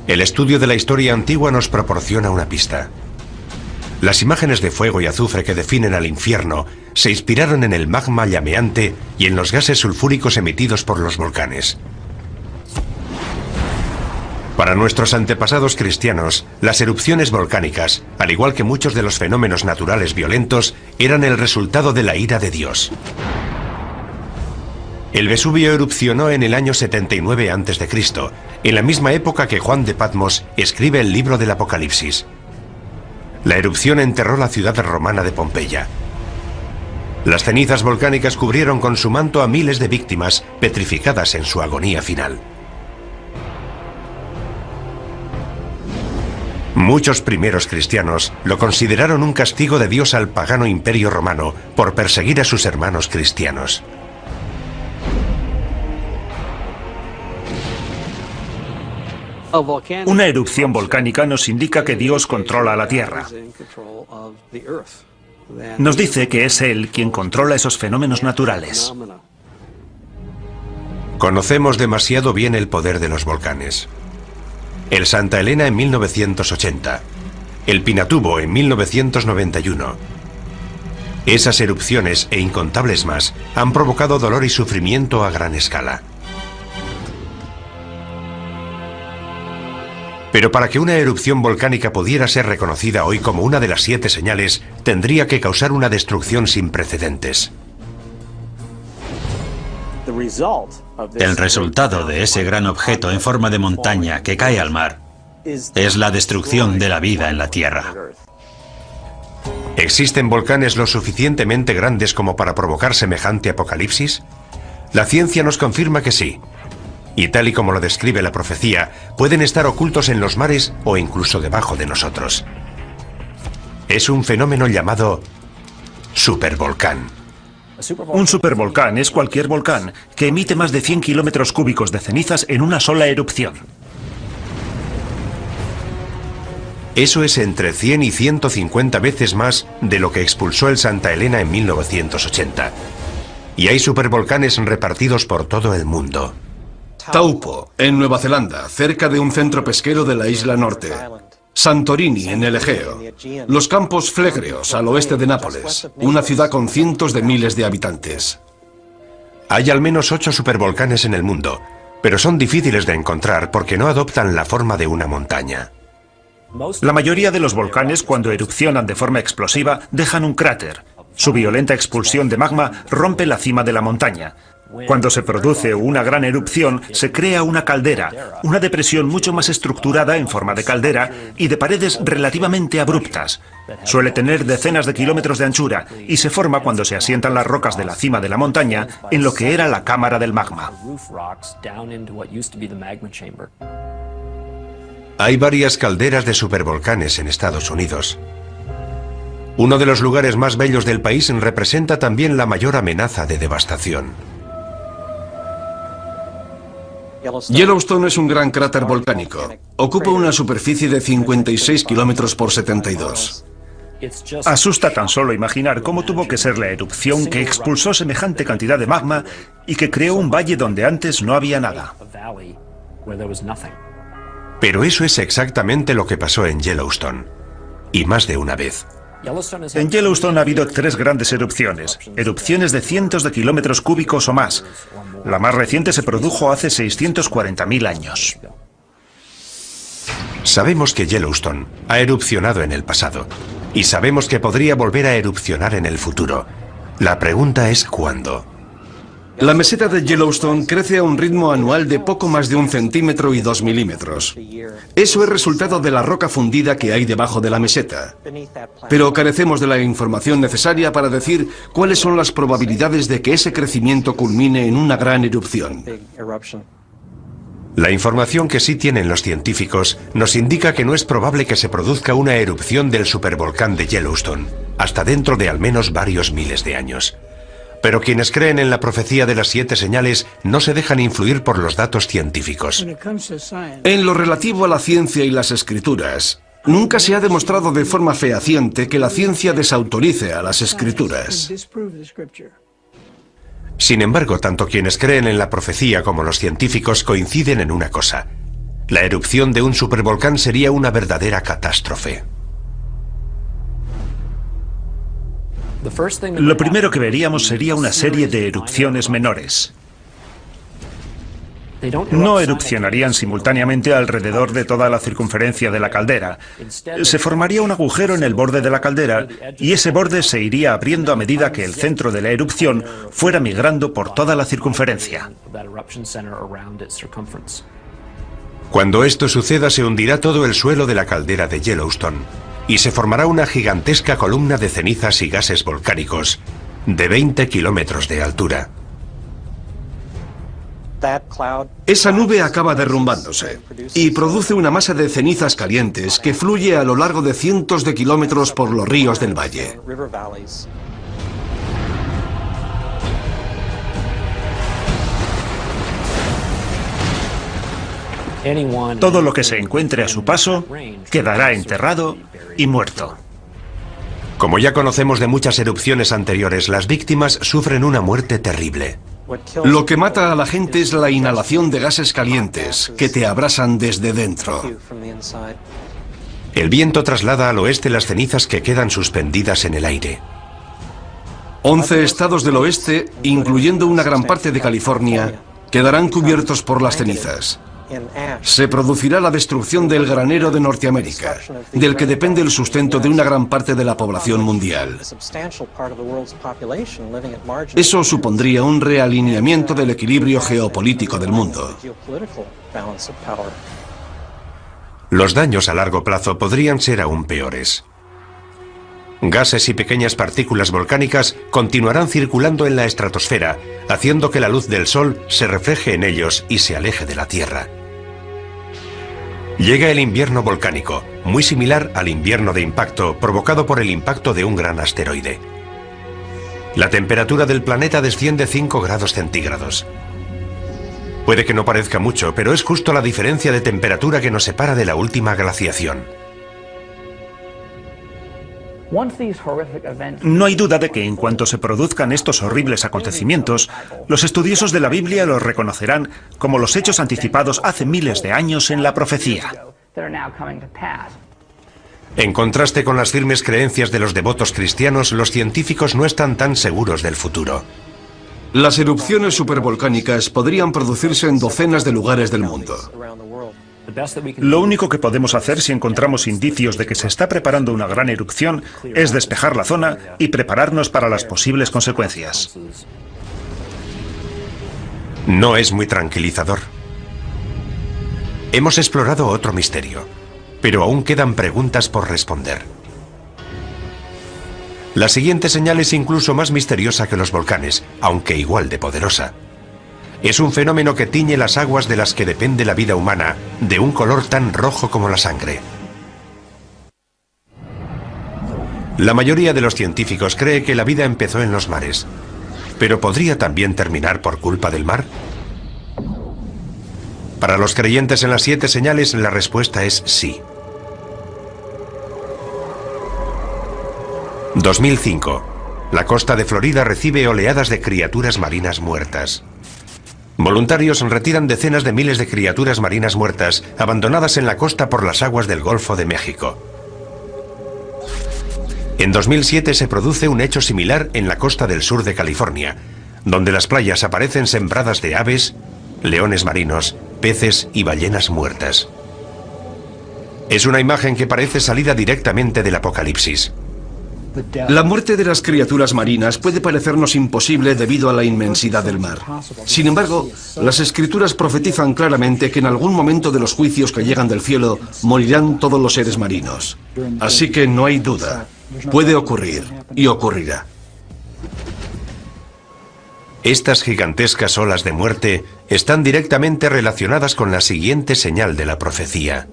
El estudio de la historia antigua nos proporciona una pista. Las imágenes de fuego y azufre que definen al infierno se inspiraron en el magma llameante y en los gases sulfúricos emitidos por los volcanes. Para nuestros antepasados cristianos, las erupciones volcánicas, al igual que muchos de los fenómenos naturales violentos, eran el resultado de la ira de Dios. El Vesubio erupcionó en el año 79 a.C., en la misma época que Juan de Patmos escribe el libro del Apocalipsis. La erupción enterró la ciudad romana de Pompeya. Las cenizas volcánicas cubrieron con su manto a miles de víctimas petrificadas en su agonía final. Muchos primeros cristianos lo consideraron un castigo de Dios al pagano imperio romano por perseguir a sus hermanos cristianos. Una erupción volcánica nos indica que Dios controla la Tierra. Nos dice que es Él quien controla esos fenómenos naturales. Conocemos demasiado bien el poder de los volcanes. El Santa Elena en 1980. El Pinatubo en 1991. Esas erupciones e incontables más han provocado dolor y sufrimiento a gran escala. Pero para que una erupción volcánica pudiera ser reconocida hoy como una de las 7 señales, tendría que causar una destrucción sin precedentes. El resultado de ese gran objeto en forma de montaña que cae al mar es la destrucción de la vida en la Tierra. ¿Existen volcanes lo suficientemente grandes como para provocar semejante apocalipsis? La ciencia nos confirma que sí. Y tal y como lo describe la profecía, pueden estar ocultos en los mares o incluso debajo de nosotros. Es un fenómeno llamado supervolcán. Un supervolcán es cualquier volcán que emite más de 100 kilómetros cúbicos de cenizas en una sola erupción. Eso es entre 100 y 150 veces más de lo que expulsó el Santa Elena en 1980. Y hay supervolcanes repartidos por todo el mundo. Taupo, en Nueva Zelanda, cerca de un centro pesquero de la isla norte. Santorini, en el Egeo. Los Campos Flegreos, al oeste de Nápoles, una ciudad con cientos de miles de habitantes. Hay al menos 8 supervolcanes en el mundo, pero son difíciles de encontrar porque no adoptan la forma de una montaña. La mayoría de los volcanes, cuando erupcionan de forma explosiva, dejan un cráter. Su violenta expulsión de magma rompe la cima de la montaña. Cuando se produce una gran erupción, se crea una caldera, una depresión mucho más estructurada en forma de caldera y de paredes relativamente abruptas. Suele tener decenas de kilómetros de anchura y se forma cuando se asientan las rocas de la cima de la montaña en lo que era la cámara del magma. Hay varias calderas de supervolcanes en Estados Unidos. Uno de los lugares más bellos del país representa también la mayor amenaza de devastación. Yellowstone es un gran cráter volcánico. Ocupa una superficie de 56 kilómetros por 72. Asusta tan solo imaginar cómo tuvo que ser la erupción que expulsó semejante cantidad de magma y que creó un valle donde antes no había nada. Pero eso es exactamente lo que pasó en Yellowstone. Y más de una vez. En Yellowstone ha habido 3 grandes erupciones de cientos de kilómetros cúbicos o más. La más reciente se produjo hace 640.000 años. Sabemos que Yellowstone ha erupcionado en el pasado y sabemos que podría volver a erupcionar en el futuro. La pregunta es ¿cuándo? La meseta de Yellowstone crece a un ritmo anual de poco más de 1 centímetro y 2 milímetros. Eso es resultado de la roca fundida que hay debajo de la meseta. Pero carecemos de la información necesaria para decir cuáles son las probabilidades de que ese crecimiento culmine en una gran erupción. La información que sí tienen los científicos nos indica que no es probable que se produzca una erupción del supervolcán de Yellowstone, hasta dentro de al menos varios miles de años. Pero quienes creen en la profecía de las 7 señales no se dejan influir por los datos científicos. En lo relativo a la ciencia y las escrituras, nunca se ha demostrado de forma fehaciente que la ciencia desautorice a las escrituras. Sin embargo, tanto quienes creen en la profecía como los científicos coinciden en una cosa. La erupción de un supervolcán sería una verdadera catástrofe. Lo primero que veríamos sería una serie de erupciones menores. No erupcionarían simultáneamente alrededor de toda la circunferencia de la caldera. Se formaría un agujero en el borde de la caldera y ese borde se iría abriendo a medida que el centro de la erupción fuera migrando por toda la circunferencia. Cuando esto suceda, se hundirá todo el suelo de la caldera de Yellowstone y se formará una gigantesca columna de cenizas y gases volcánicos de 20 kilómetros de altura. Esa nube acaba derrumbándose y produce una masa de cenizas calientes que fluye a lo largo de cientos de kilómetros por los ríos del valle. Todo lo que se encuentre a su paso quedará enterrado y muerto. Como ya conocemos de muchas erupciones anteriores, las víctimas sufren una muerte terrible. Lo que mata a la gente es la inhalación de gases calientes que te abrasan desde dentro. El viento traslada al oeste las cenizas que quedan suspendidas en el aire. 11 estados del oeste, incluyendo una gran parte de California, quedarán cubiertos por las cenizas. Se producirá la destrucción del granero de Norteamérica, del que depende el sustento de una gran parte de la población mundial. Eso supondría un realineamiento del equilibrio geopolítico del mundo. Los daños a largo plazo podrían ser aún peores. Gases y pequeñas partículas volcánicas continuarán circulando en la estratosfera, haciendo que la luz del Sol se refleje en ellos y se aleje de la Tierra. Llega el invierno volcánico, muy similar al invierno de impacto provocado por el impacto de un gran asteroide. La temperatura del planeta desciende 5 grados centígrados. Puede que no parezca mucho, pero es justo la diferencia de temperatura que nos separa de la última glaciación. No hay duda de que en cuanto se produzcan estos horribles acontecimientos, los estudiosos de la Biblia los reconocerán como los hechos anticipados hace miles de años en la profecía. En contraste con las firmes creencias de los devotos cristianos, los científicos no están tan seguros del futuro. Las erupciones supervolcánicas podrían producirse en docenas de lugares del mundo. Lo único que podemos hacer si encontramos indicios de que se está preparando una gran erupción es despejar la zona y prepararnos para las posibles consecuencias. No es muy tranquilizador. Hemos explorado otro misterio, pero aún quedan preguntas por responder. La siguiente señal es incluso más misteriosa que los volcanes, aunque igual de poderosa. Es un fenómeno que tiñe las aguas de las que depende la vida humana, de un color tan rojo como la sangre. La mayoría de los científicos cree que la vida empezó en los mares. ¿Pero podría también terminar por culpa del mar? Para los creyentes en las 7 señales, la respuesta es sí. 2005. La costa de Florida recibe oleadas de criaturas marinas muertas. Voluntarios retiran decenas de miles de criaturas marinas muertas abandonadas en la costa por las aguas del Golfo de México. En 2007 se produce un hecho similar en la costa del sur de California, donde las playas aparecen sembradas de aves, leones marinos, peces y ballenas muertas. Es una imagen que parece salida directamente del Apocalipsis. La muerte de las criaturas marinas puede parecernos imposible debido a la inmensidad del mar. Sin embargo, las Escrituras profetizan claramente que en algún momento de los juicios que llegan del cielo morirán todos los seres marinos. Así que no hay duda. Puede ocurrir y ocurrirá. Estas gigantescas olas de muerte están directamente relacionadas con la siguiente señal de la profecía.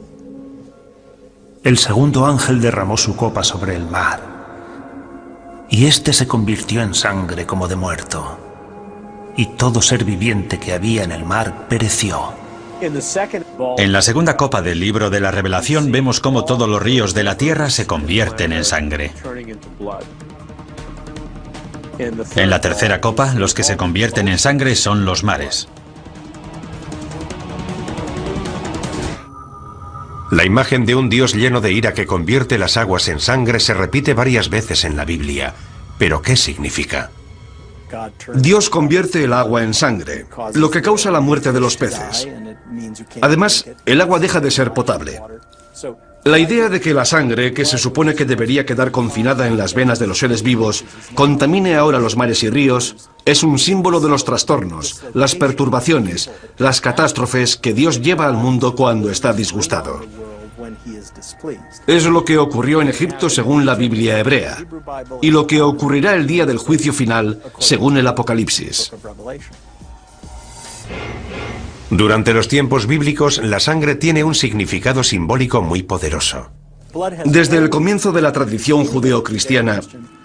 El segundo ángel derramó su copa sobre el mar, y éste se convirtió en sangre como de muerto, y todo ser viviente que había en el mar pereció. En la segunda copa del libro de la Revelación vemos cómo todos los ríos de la tierra se convierten en sangre. En la tercera copa, los que se convierten en sangre son los mares. La imagen de un Dios lleno de ira que convierte las aguas en sangre se repite varias veces en la Biblia. ¿Pero qué significa? Dios convierte el agua en sangre, lo que causa la muerte de los peces. Además, el agua deja de ser potable. La idea de que la sangre, que se supone que debería quedar confinada en las venas de los seres vivos, contamine ahora los mares y ríos, es un símbolo de los trastornos, las perturbaciones, las catástrofes que Dios lleva al mundo cuando está disgustado. Es lo que ocurrió en Egipto según la Biblia hebrea, y lo que ocurrirá el día del juicio final según el Apocalipsis. Durante los tiempos bíblicos, la sangre tiene un significado simbólico muy poderoso. Desde el comienzo de la tradición judeocristiana,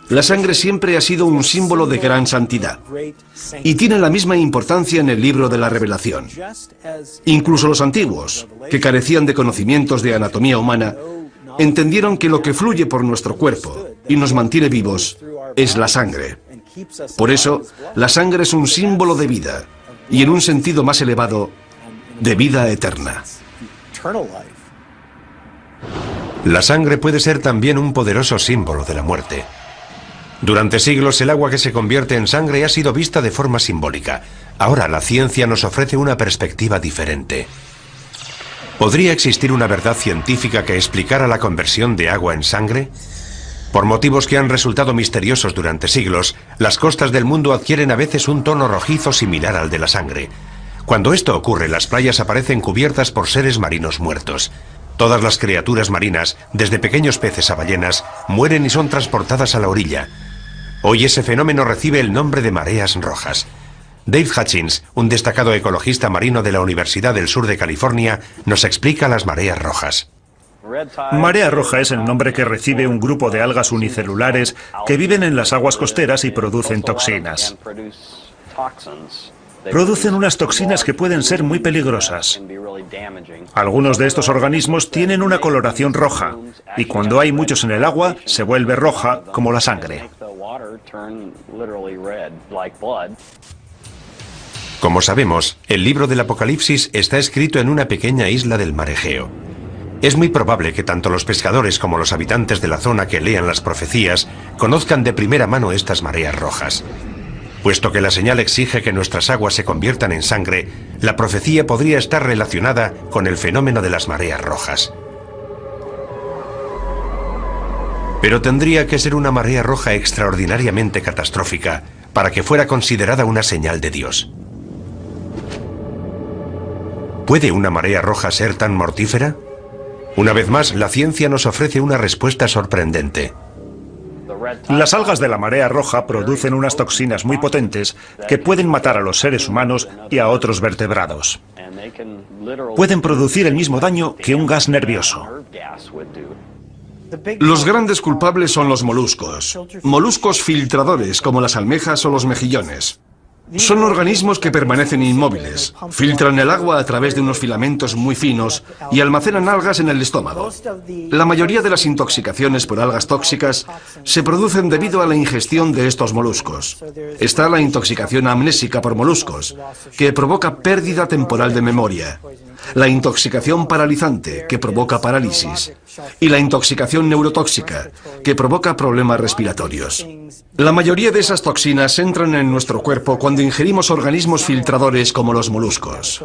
la sangre siempre ha sido un símbolo de gran santidad, y tiene la misma importancia en el libro de la Revelación. Incluso los antiguos, que carecían de conocimientos de anatomía humana, entendieron que lo que fluye por nuestro cuerpo y nos mantiene vivos es la sangre. Por eso, la sangre es un símbolo de vida, y en un sentido más elevado, de vida eterna. La sangre puede ser también un poderoso símbolo de la muerte. Durante siglos el agua que se convierte en sangre ha sido vista de forma simbólica. Ahora la ciencia nos ofrece una perspectiva diferente. ¿Podría existir una verdad científica que explicara la conversión de agua en sangre? Por motivos que han resultado misteriosos durante siglos, las costas del mundo adquieren a veces un tono rojizo similar al de la sangre. Cuando esto ocurre, las playas aparecen cubiertas por seres marinos muertos. Todas las criaturas marinas, desde pequeños peces a ballenas, mueren y son transportadas a la orilla. Hoy ese fenómeno recibe el nombre de mareas rojas. Dave Hutchins, un destacado ecologista marino de la Universidad del Sur de California, nos explica las mareas rojas. Marea roja es el nombre que recibe un grupo de algas unicelulares que viven en las aguas costeras y producen toxinas. Producen unas toxinas que pueden ser muy peligrosas. Algunos de estos organismos tienen una coloración roja, y cuando hay muchos en el agua, se vuelve roja como la sangre. Como sabemos, el libro del Apocalipsis está escrito en una pequeña isla del mar Egeo. Es muy probable que tanto los pescadores como los habitantes de la zona que lean las profecías conozcan de primera mano estas mareas rojas. Puesto que la señal exige que nuestras aguas se conviertan en sangre, la profecía podría estar relacionada con el fenómeno de las mareas rojas. Pero tendría que ser una marea roja extraordinariamente catastrófica para que fuera considerada una señal de Dios. ¿Puede una marea roja ser tan mortífera? Una vez más, la ciencia nos ofrece una respuesta sorprendente. Las algas de la marea roja producen unas toxinas muy potentes que pueden matar a los seres humanos y a otros vertebrados. Pueden producir el mismo daño que un gas nervioso. Los grandes culpables son los moluscos. Moluscos filtradores como las almejas o los mejillones. Son organismos que permanecen inmóviles, filtran el agua a través de unos filamentos muy finos y almacenan algas en el estómago. La mayoría de las intoxicaciones por algas tóxicas se producen debido a la ingestión de estos moluscos. Está la intoxicación amnésica por moluscos, que provoca pérdida temporal de memoria. La intoxicación paralizante, que provoca parálisis. Y la intoxicación neurotóxica, que provoca problemas respiratorios. La mayoría de esas toxinas entran en nuestro cuerpo cuando ingerimos organismos filtradores como los moluscos.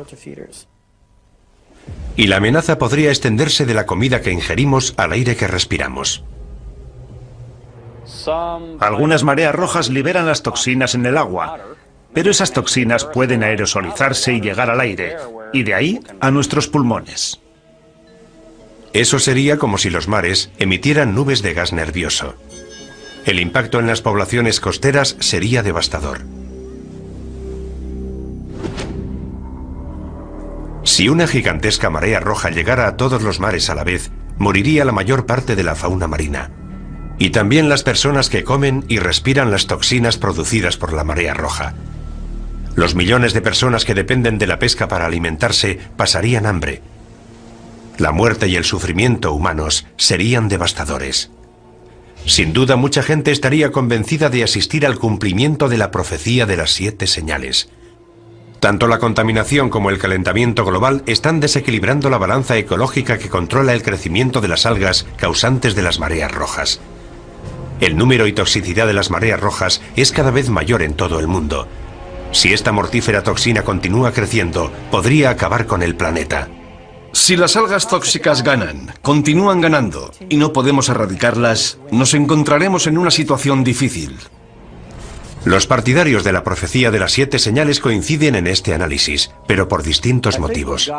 Y la amenaza podría extenderse de la comida que ingerimos al aire que respiramos. Algunas mareas rojas liberan las toxinas en el agua, pero esas toxinas pueden aerosolizarse y llegar al aire, y de ahí a nuestros pulmones. Eso sería como si los mares emitieran nubes de gas nervioso. El impacto en las poblaciones costeras sería devastador. Si una gigantesca marea roja llegara a todos los mares a la vez, moriría la mayor parte de la fauna marina. Y también las personas que comen y respiran las toxinas producidas por la marea roja. Los millones de personas que dependen de la pesca para alimentarse pasarían hambre. La muerte y el sufrimiento humanos serían devastadores. Sin duda, mucha gente estaría convencida de asistir al cumplimiento de la profecía de las 7 señales. Tanto la contaminación como el calentamiento global están desequilibrando la balanza ecológica que controla el crecimiento de las algas causantes de las mareas rojas. El número y toxicidad de las mareas rojas es cada vez mayor en todo el mundo. Si esta mortífera toxina continúa creciendo, podría acabar con el planeta. Si las algas tóxicas ganan, continúan ganando, y no podemos erradicarlas, nos encontraremos en una situación difícil. Los partidarios de la profecía de las 7 señales coinciden en este análisis, pero por distintos motivos.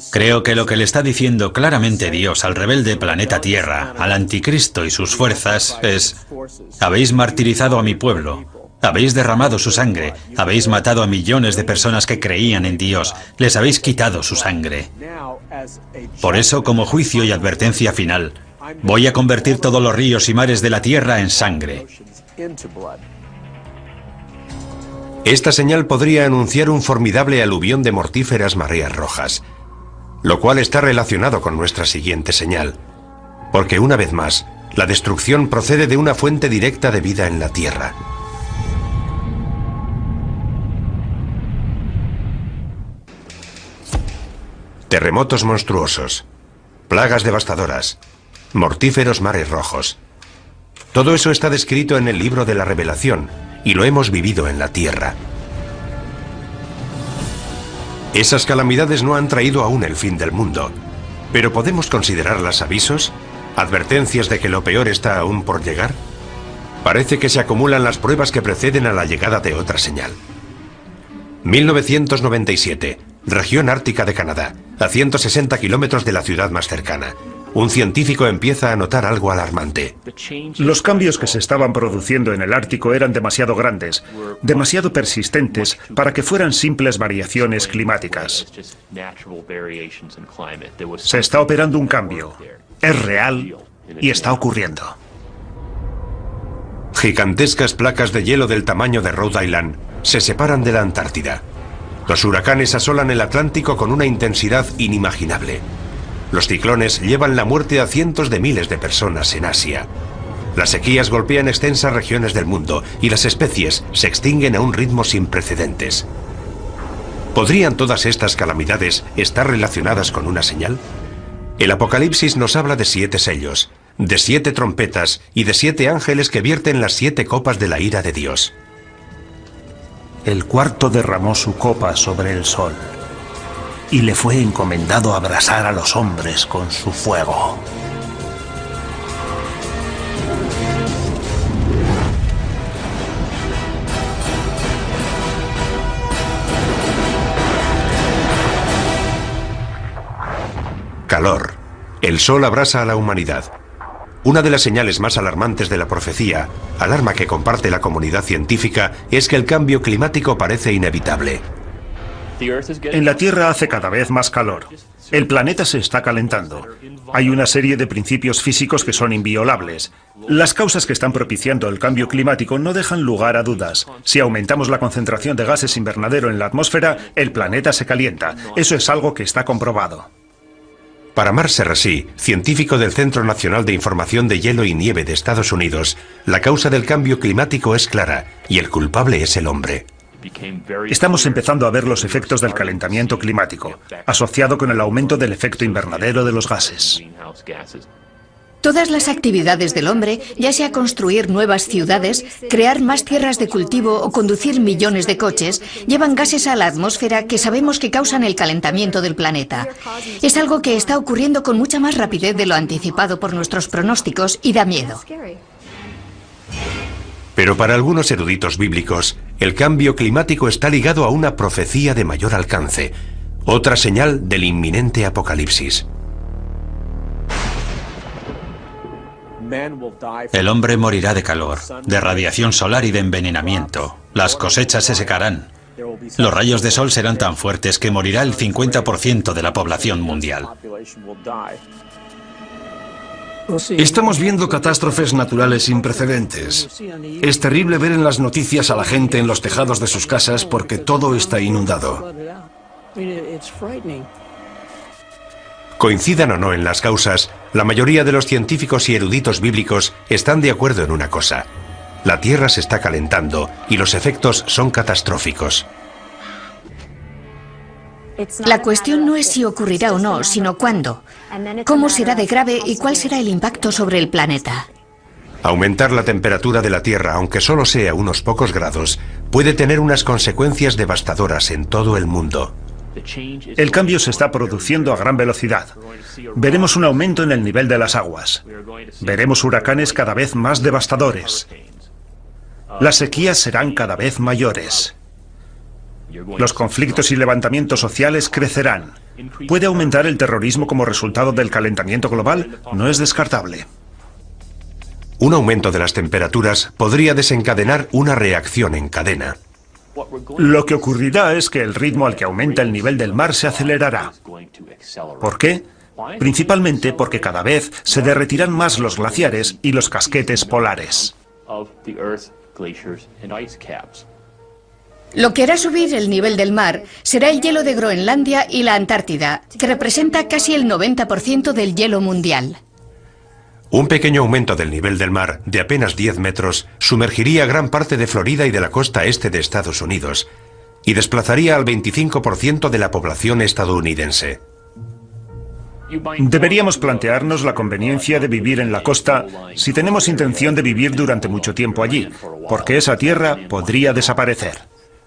Creo que lo que le está diciendo claramente Dios al rebelde planeta Tierra, al anticristo y sus fuerzas, es: habéis martirizado a mi pueblo. Habéis derramado su sangre, habéis matado a millones de personas que creían en Dios, les habéis quitado su sangre. Por eso, como juicio y advertencia final, voy a convertir todos los ríos y mares de la tierra en sangre. Esta señal podría anunciar un formidable aluvión de mortíferas mareas rojas, lo cual está relacionado con nuestra siguiente señal, porque una vez más, la destrucción procede de una fuente directa de vida en la tierra. Terremotos monstruosos, plagas devastadoras, mortíferos mares rojos. Todo eso está descrito en el libro de la Revelación y lo hemos vivido en la tierra. Esas calamidades no han traído aún el fin del mundo, pero ¿podemos considerarlas avisos? ¿Advertencias de que lo peor está aún por llegar? Parece que se acumulan las pruebas que preceden a la llegada de otra señal. 1997, región ártica de Canadá, a 160 kilómetros de la ciudad más cercana. Un científico empieza a notar algo alarmante. Los cambios que se estaban produciendo en el Ártico eran demasiado grandes, demasiado persistentes para que fueran simples variaciones climáticas. Se está operando un cambio. Es real y está ocurriendo. Gigantescas placas de hielo del tamaño de Rhode Island se separan de la Antártida. Los huracanes asolan el Atlántico con una intensidad inimaginable. Los ciclones llevan la muerte a cientos de miles de personas en Asia. Las sequías golpean extensas regiones del mundo y las especies se extinguen a un ritmo sin precedentes. ¿Podrían todas estas calamidades estar relacionadas con una señal? El Apocalipsis nos habla de 7 sellos, de 7 trompetas y de 7 ángeles que vierten las 7 copas de la ira de Dios. El cuarto derramó su copa sobre el sol, y le fue encomendado abrasar a los hombres con su fuego. Calor. El sol abrasa a la humanidad. Una de las señales más alarmantes de la profecía, alarma que comparte la comunidad científica, es que el cambio climático parece inevitable. En la Tierra hace cada vez más calor. El planeta se está calentando. Hay una serie de principios físicos que son inviolables. Las causas que están propiciando el cambio climático no dejan lugar a dudas. Si aumentamos la concentración de gases invernadero en la atmósfera, el planeta se calienta. Eso es algo que está comprobado. Para Mark Serrasí, científico del Centro Nacional de Información de Hielo y Nieve de Estados Unidos, la causa del cambio climático es clara y el culpable es el hombre. Estamos empezando a ver los efectos del calentamiento climático, asociado con el aumento del efecto invernadero de los gases. Todas las actividades del hombre, ya sea construir nuevas ciudades, crear más tierras de cultivo o conducir millones de coches, llevan gases a la atmósfera que sabemos que causan el calentamiento del planeta. Es algo que está ocurriendo con mucha más rapidez de lo anticipado por nuestros pronósticos y da miedo. Pero para algunos eruditos bíblicos, el cambio climático está ligado a una profecía de mayor alcance, otra señal del inminente apocalipsis. El hombre morirá de calor, de radiación solar y de envenenamiento. Las cosechas se secarán. Los rayos de sol serán tan fuertes que morirá el 50% de la población mundial. Estamos viendo catástrofes naturales sin precedentes. Es terrible ver en las noticias a la gente en los tejados de sus casas porque todo está inundado. Coincidan o no en las causas, la mayoría de los científicos y eruditos bíblicos están de acuerdo en una cosa. La Tierra se está calentando y los efectos son catastróficos. La cuestión no es si ocurrirá o no, sino cuándo. ¿Cómo será de grave y cuál será el impacto sobre el planeta? Aumentar la temperatura de la Tierra, aunque solo sea unos pocos grados, puede tener unas consecuencias devastadoras en todo el mundo. El cambio se está produciendo a gran velocidad. Veremos un aumento en el nivel de las aguas. Veremos huracanes cada vez más devastadores. Las sequías serán cada vez mayores. Los conflictos y levantamientos sociales crecerán. ¿Puede aumentar el terrorismo como resultado del calentamiento global? No es descartable. Un aumento de las temperaturas podría desencadenar una reacción en cadena. Lo que ocurrirá es que el ritmo al que aumenta el nivel del mar se acelerará. ¿Por qué? Principalmente porque cada vez se derretirán más los glaciares y los casquetes polares. Lo que hará subir el nivel del mar será el hielo de Groenlandia y la Antártida, que representa casi el 90% del hielo mundial. Un pequeño aumento del nivel del mar, de apenas 10 metros, sumergiría gran parte de Florida y de la costa este de Estados Unidos, y desplazaría al 25% de la población estadounidense. Deberíamos plantearnos la conveniencia de vivir en la costa si tenemos intención de vivir durante mucho tiempo allí, porque esa tierra podría desaparecer.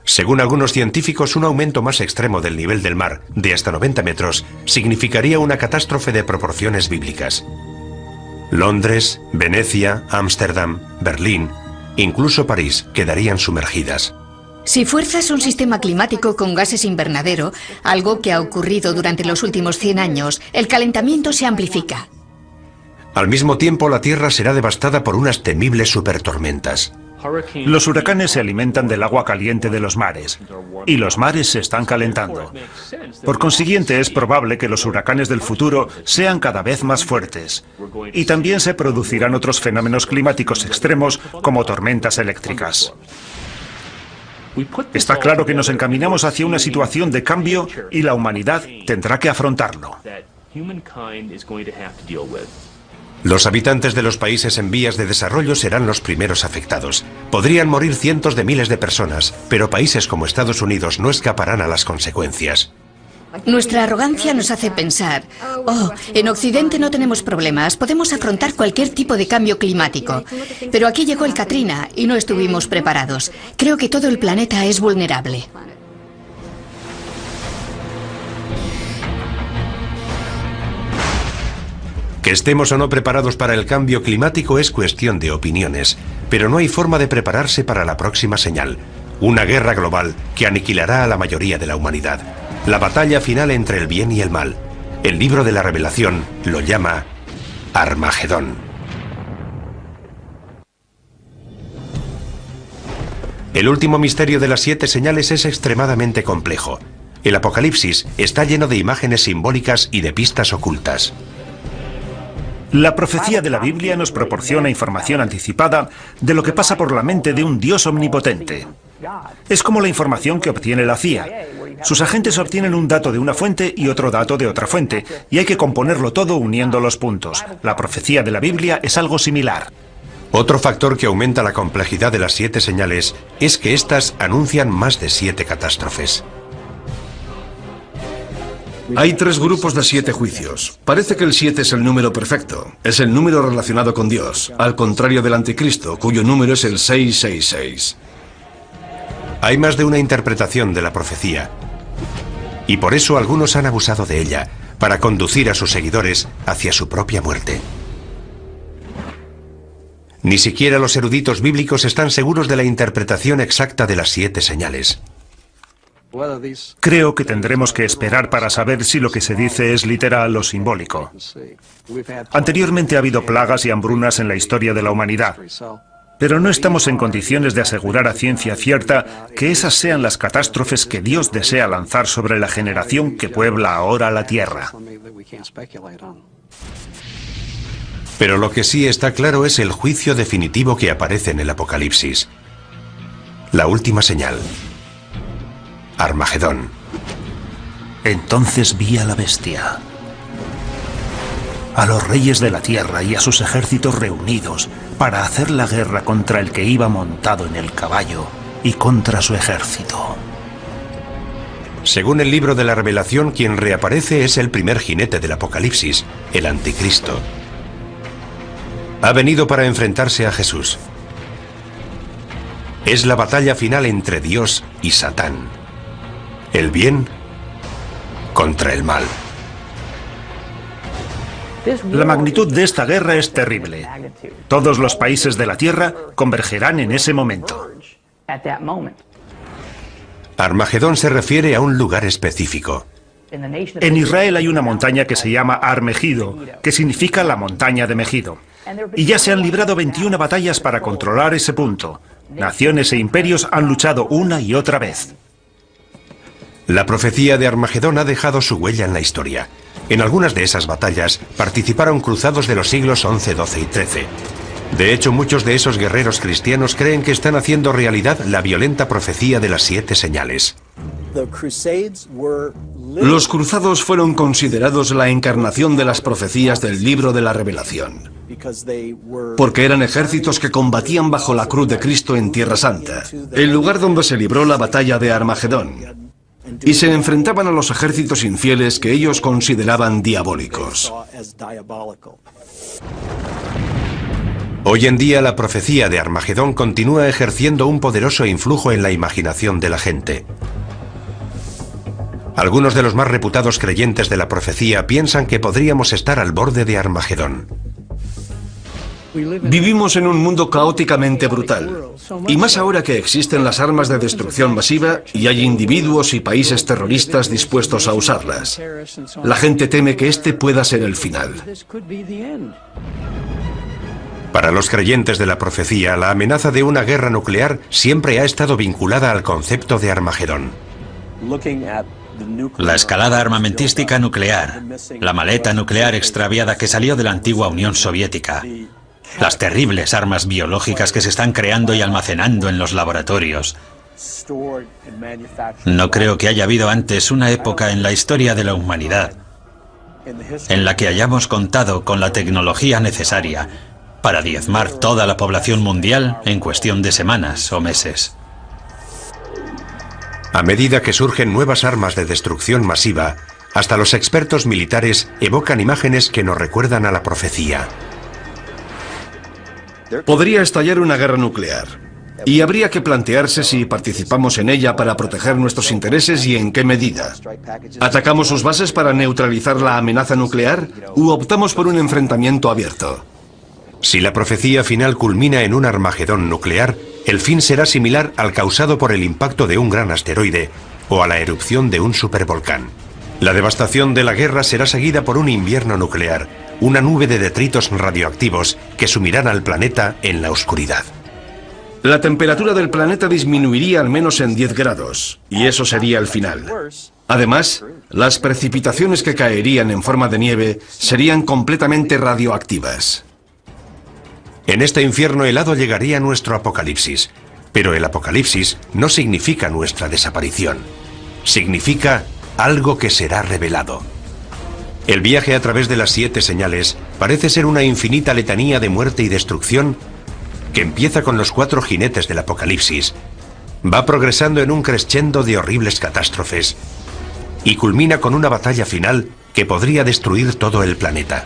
Según algunos científicos, un aumento más extremo del nivel del mar, de hasta 90 metros, significaría una catástrofe de proporciones bíblicas. Londres, Venecia, Ámsterdam, Berlín, incluso París quedarían sumergidas. Si fuerzas un sistema climático con gases invernadero, algo que ha ocurrido durante los últimos 100 años, el calentamiento se amplifica. Al mismo tiempo, la Tierra será devastada por unas temibles supertormentas. Los huracanes se alimentan del agua caliente de los mares, y los mares se están calentando. Por consiguiente, es probable que los huracanes del futuro sean cada vez más fuertes, y también se producirán otros fenómenos climáticos extremos como tormentas eléctricas. Está claro que nos encaminamos hacia una situación de cambio y la humanidad tendrá que afrontarlo. Los habitantes de los países en vías de desarrollo serán los primeros afectados. Podrían morir cientos de miles de personas, pero países como Estados Unidos no escaparán a las consecuencias. Nuestra arrogancia nos hace pensar, en Occidente no tenemos problemas, podemos afrontar cualquier tipo de cambio climático. Pero aquí llegó el Katrina y no estuvimos preparados. Creo que todo el planeta es vulnerable. Que estemos o no preparados para el cambio climático es cuestión de opiniones, pero no hay forma de prepararse para la próxima señal, una guerra global que aniquilará a la mayoría de la humanidad. La batalla final entre el bien y el mal. El libro de la Revelación lo llama Armagedón. El último misterio de las 7 señales es extremadamente complejo. El Apocalipsis está lleno de imágenes simbólicas y de pistas ocultas. La profecía de la Biblia nos proporciona información anticipada de lo que pasa por la mente de un Dios omnipotente. Es como la información que obtiene la CIA. Sus agentes obtienen un dato de una fuente y otro dato de otra fuente, y hay que componerlo todo uniendo los puntos. La profecía de la Biblia es algo similar. Otro factor que aumenta la complejidad de las 7 señales es que éstas anuncian más de 7 catástrofes. Hay 3 grupos de 7 juicios. Parece que el 7 es el número perfecto. Es el número relacionado con Dios, al contrario del anticristo, cuyo número es el 666. Hay más de una interpretación de la profecía. Y por eso algunos han abusado de ella, para conducir a sus seguidores hacia su propia muerte. Ni siquiera los eruditos bíblicos están seguros de la interpretación exacta de las 7 señales. Creo que tendremos que esperar para saber si lo que se dice es literal o simbólico. Anteriormente ha habido plagas y hambrunas en la historia de la humanidad, pero no estamos en condiciones de asegurar a ciencia cierta que esas sean las catástrofes que Dios desea lanzar sobre la generación que puebla ahora la tierra. Pero lo que sí está claro es el juicio definitivo que aparece en el Apocalipsis. La última señal. Armagedón. Entonces vi a la bestia, a los reyes de la tierra y a sus ejércitos reunidos para hacer la guerra contra el que iba montado en el caballo y contra su ejército. Según el libro de la Revelación, quien reaparece es el primer jinete del Apocalipsis, el Anticristo. Ha venido para enfrentarse a Jesús. Es la batalla final entre Dios y Satán. El bien contra el mal. La magnitud de esta guerra es terrible. Todos los países de la tierra convergerán en ese momento. Armagedón se refiere a un lugar específico. En Israel hay una montaña que se llama Ar-Megido, que significa la montaña de Megido. Y ya se han librado 21 batallas para controlar ese punto. Naciones e imperios han luchado una y otra vez. La profecía de Armagedón ha dejado su huella en la historia. En algunas de esas batallas participaron cruzados de los siglos XI, XII y XIII. De hecho, muchos de esos guerreros cristianos creen que están haciendo realidad la violenta profecía de las 7 señales. Los cruzados fueron considerados la encarnación de las profecías del libro de la Revelación, porque eran ejércitos que combatían bajo la cruz de Cristo en Tierra Santa, el lugar donde se libró la batalla de Armagedón, y se enfrentaban a los ejércitos infieles que ellos consideraban diabólicos. Hoy en día la profecía de Armagedón continúa ejerciendo un poderoso influjo en la imaginación de la gente. Algunos de los más reputados creyentes de la profecía piensan que podríamos estar al borde de Armagedón. Vivimos en un mundo caóticamente brutal, y más ahora que existen las armas de destrucción masiva y hay individuos y países terroristas dispuestos a usarlas. La gente teme que este pueda ser el final. Para los creyentes de la profecía, la amenaza de una guerra nuclear siempre ha estado vinculada al concepto de Armagedón. La escalada armamentística nuclear, la maleta nuclear extraviada que salió de la antigua Unión Soviética, las terribles armas biológicas que se están creando y almacenando en los laboratorios. No creo que haya habido antes una época en la historia de la humanidad en la que hayamos contado con la tecnología necesaria para diezmar toda la población mundial en cuestión de semanas o meses. A medida que surgen nuevas armas de destrucción masiva, hasta los expertos militares evocan imágenes que nos recuerdan a la profecía. Podría estallar una guerra nuclear, y habría que plantearse si participamos en ella para proteger nuestros intereses y en qué medida. ¿Atacamos sus bases para neutralizar la amenaza nuclear u optamos por un enfrentamiento abierto? Si la profecía final culmina en un Armagedón nuclear, el fin será similar al causado por el impacto de un gran asteroide o a la erupción de un supervolcán. La devastación de la guerra será seguida por un invierno nuclear, una nube de detritos radioactivos que sumirán al planeta en la oscuridad. La temperatura del planeta disminuiría al menos en 10 grados, y eso sería el final. Además, las precipitaciones que caerían en forma de nieve serían completamente radioactivas. En este infierno helado llegaría nuestro apocalipsis, pero el apocalipsis no significa nuestra desaparición. Significa algo que será revelado. El viaje a través de las 7 señales parece ser una infinita letanía de muerte y destrucción que empieza con los 4 jinetes del apocalipsis, va progresando en un crescendo de horribles catástrofes y culmina con una batalla final que podría destruir todo el planeta.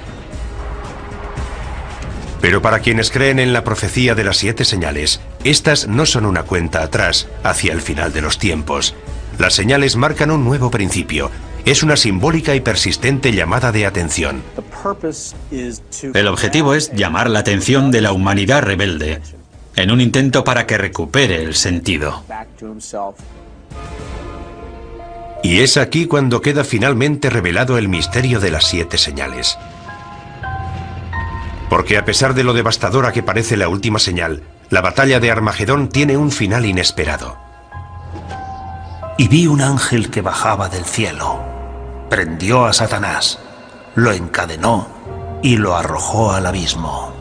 Pero para quienes creen en la profecía de las 7 señales, estas no son una cuenta atrás hacia el final de los tiempos. Las señales marcan un nuevo principio. Es una simbólica y persistente llamada de atención. El objetivo es llamar la atención de la humanidad rebelde, en un intento para que recupere el sentido. Y es aquí cuando queda finalmente revelado el misterio de las 7 señales. Porque a pesar de lo devastadora que parece la última señal, la batalla de Armagedón tiene un final inesperado. Y vi un ángel que bajaba del cielo. Prendió a Satanás, lo encadenó y lo arrojó al abismo.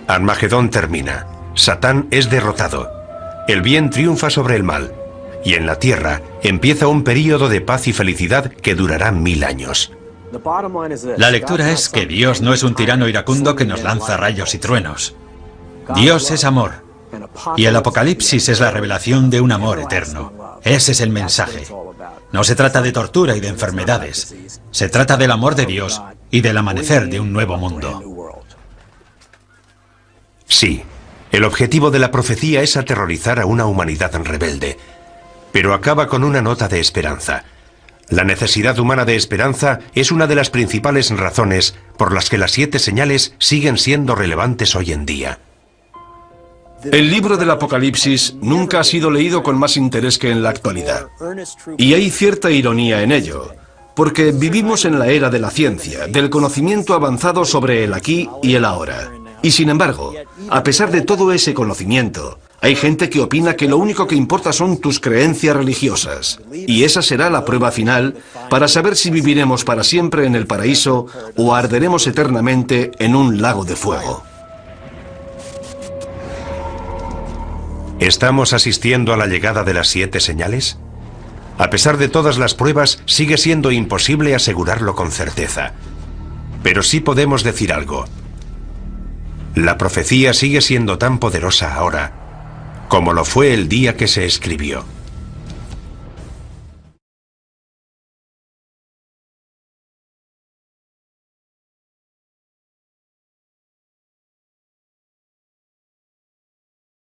Armagedón termina. Satán es derrotado. El bien triunfa sobre el mal. Y en la tierra empieza un período de paz y felicidad que durará 1000 años. La lectura es que Dios no es un tirano iracundo que nos lanza rayos y truenos. Dios es amor. Y el Apocalipsis es la revelación de un amor eterno. Ese es el mensaje. No se trata de tortura y de enfermedades. Se trata del amor de Dios y del amanecer de un nuevo mundo. Sí, el objetivo de la profecía es aterrorizar a una humanidad rebelde, pero acaba con una nota de esperanza. La necesidad humana de esperanza es una de las principales razones por las que las 7 señales siguen siendo relevantes hoy en día. El libro del Apocalipsis nunca ha sido leído con más interés que en la actualidad. Y hay cierta ironía en ello, porque vivimos en la era de la ciencia, del conocimiento avanzado sobre el aquí y el ahora. Y sin embargo, a pesar de todo ese conocimiento, hay gente que opina que lo único que importa son tus creencias religiosas. Y esa será la prueba final para saber si viviremos para siempre en el paraíso o arderemos eternamente en un lago de fuego. ¿Estamos asistiendo a la llegada de las 7 señales? A pesar de todas las pruebas, sigue siendo imposible asegurarlo con certeza. Pero sí podemos decir algo. La profecía sigue siendo tan poderosa ahora como lo fue el día que se escribió.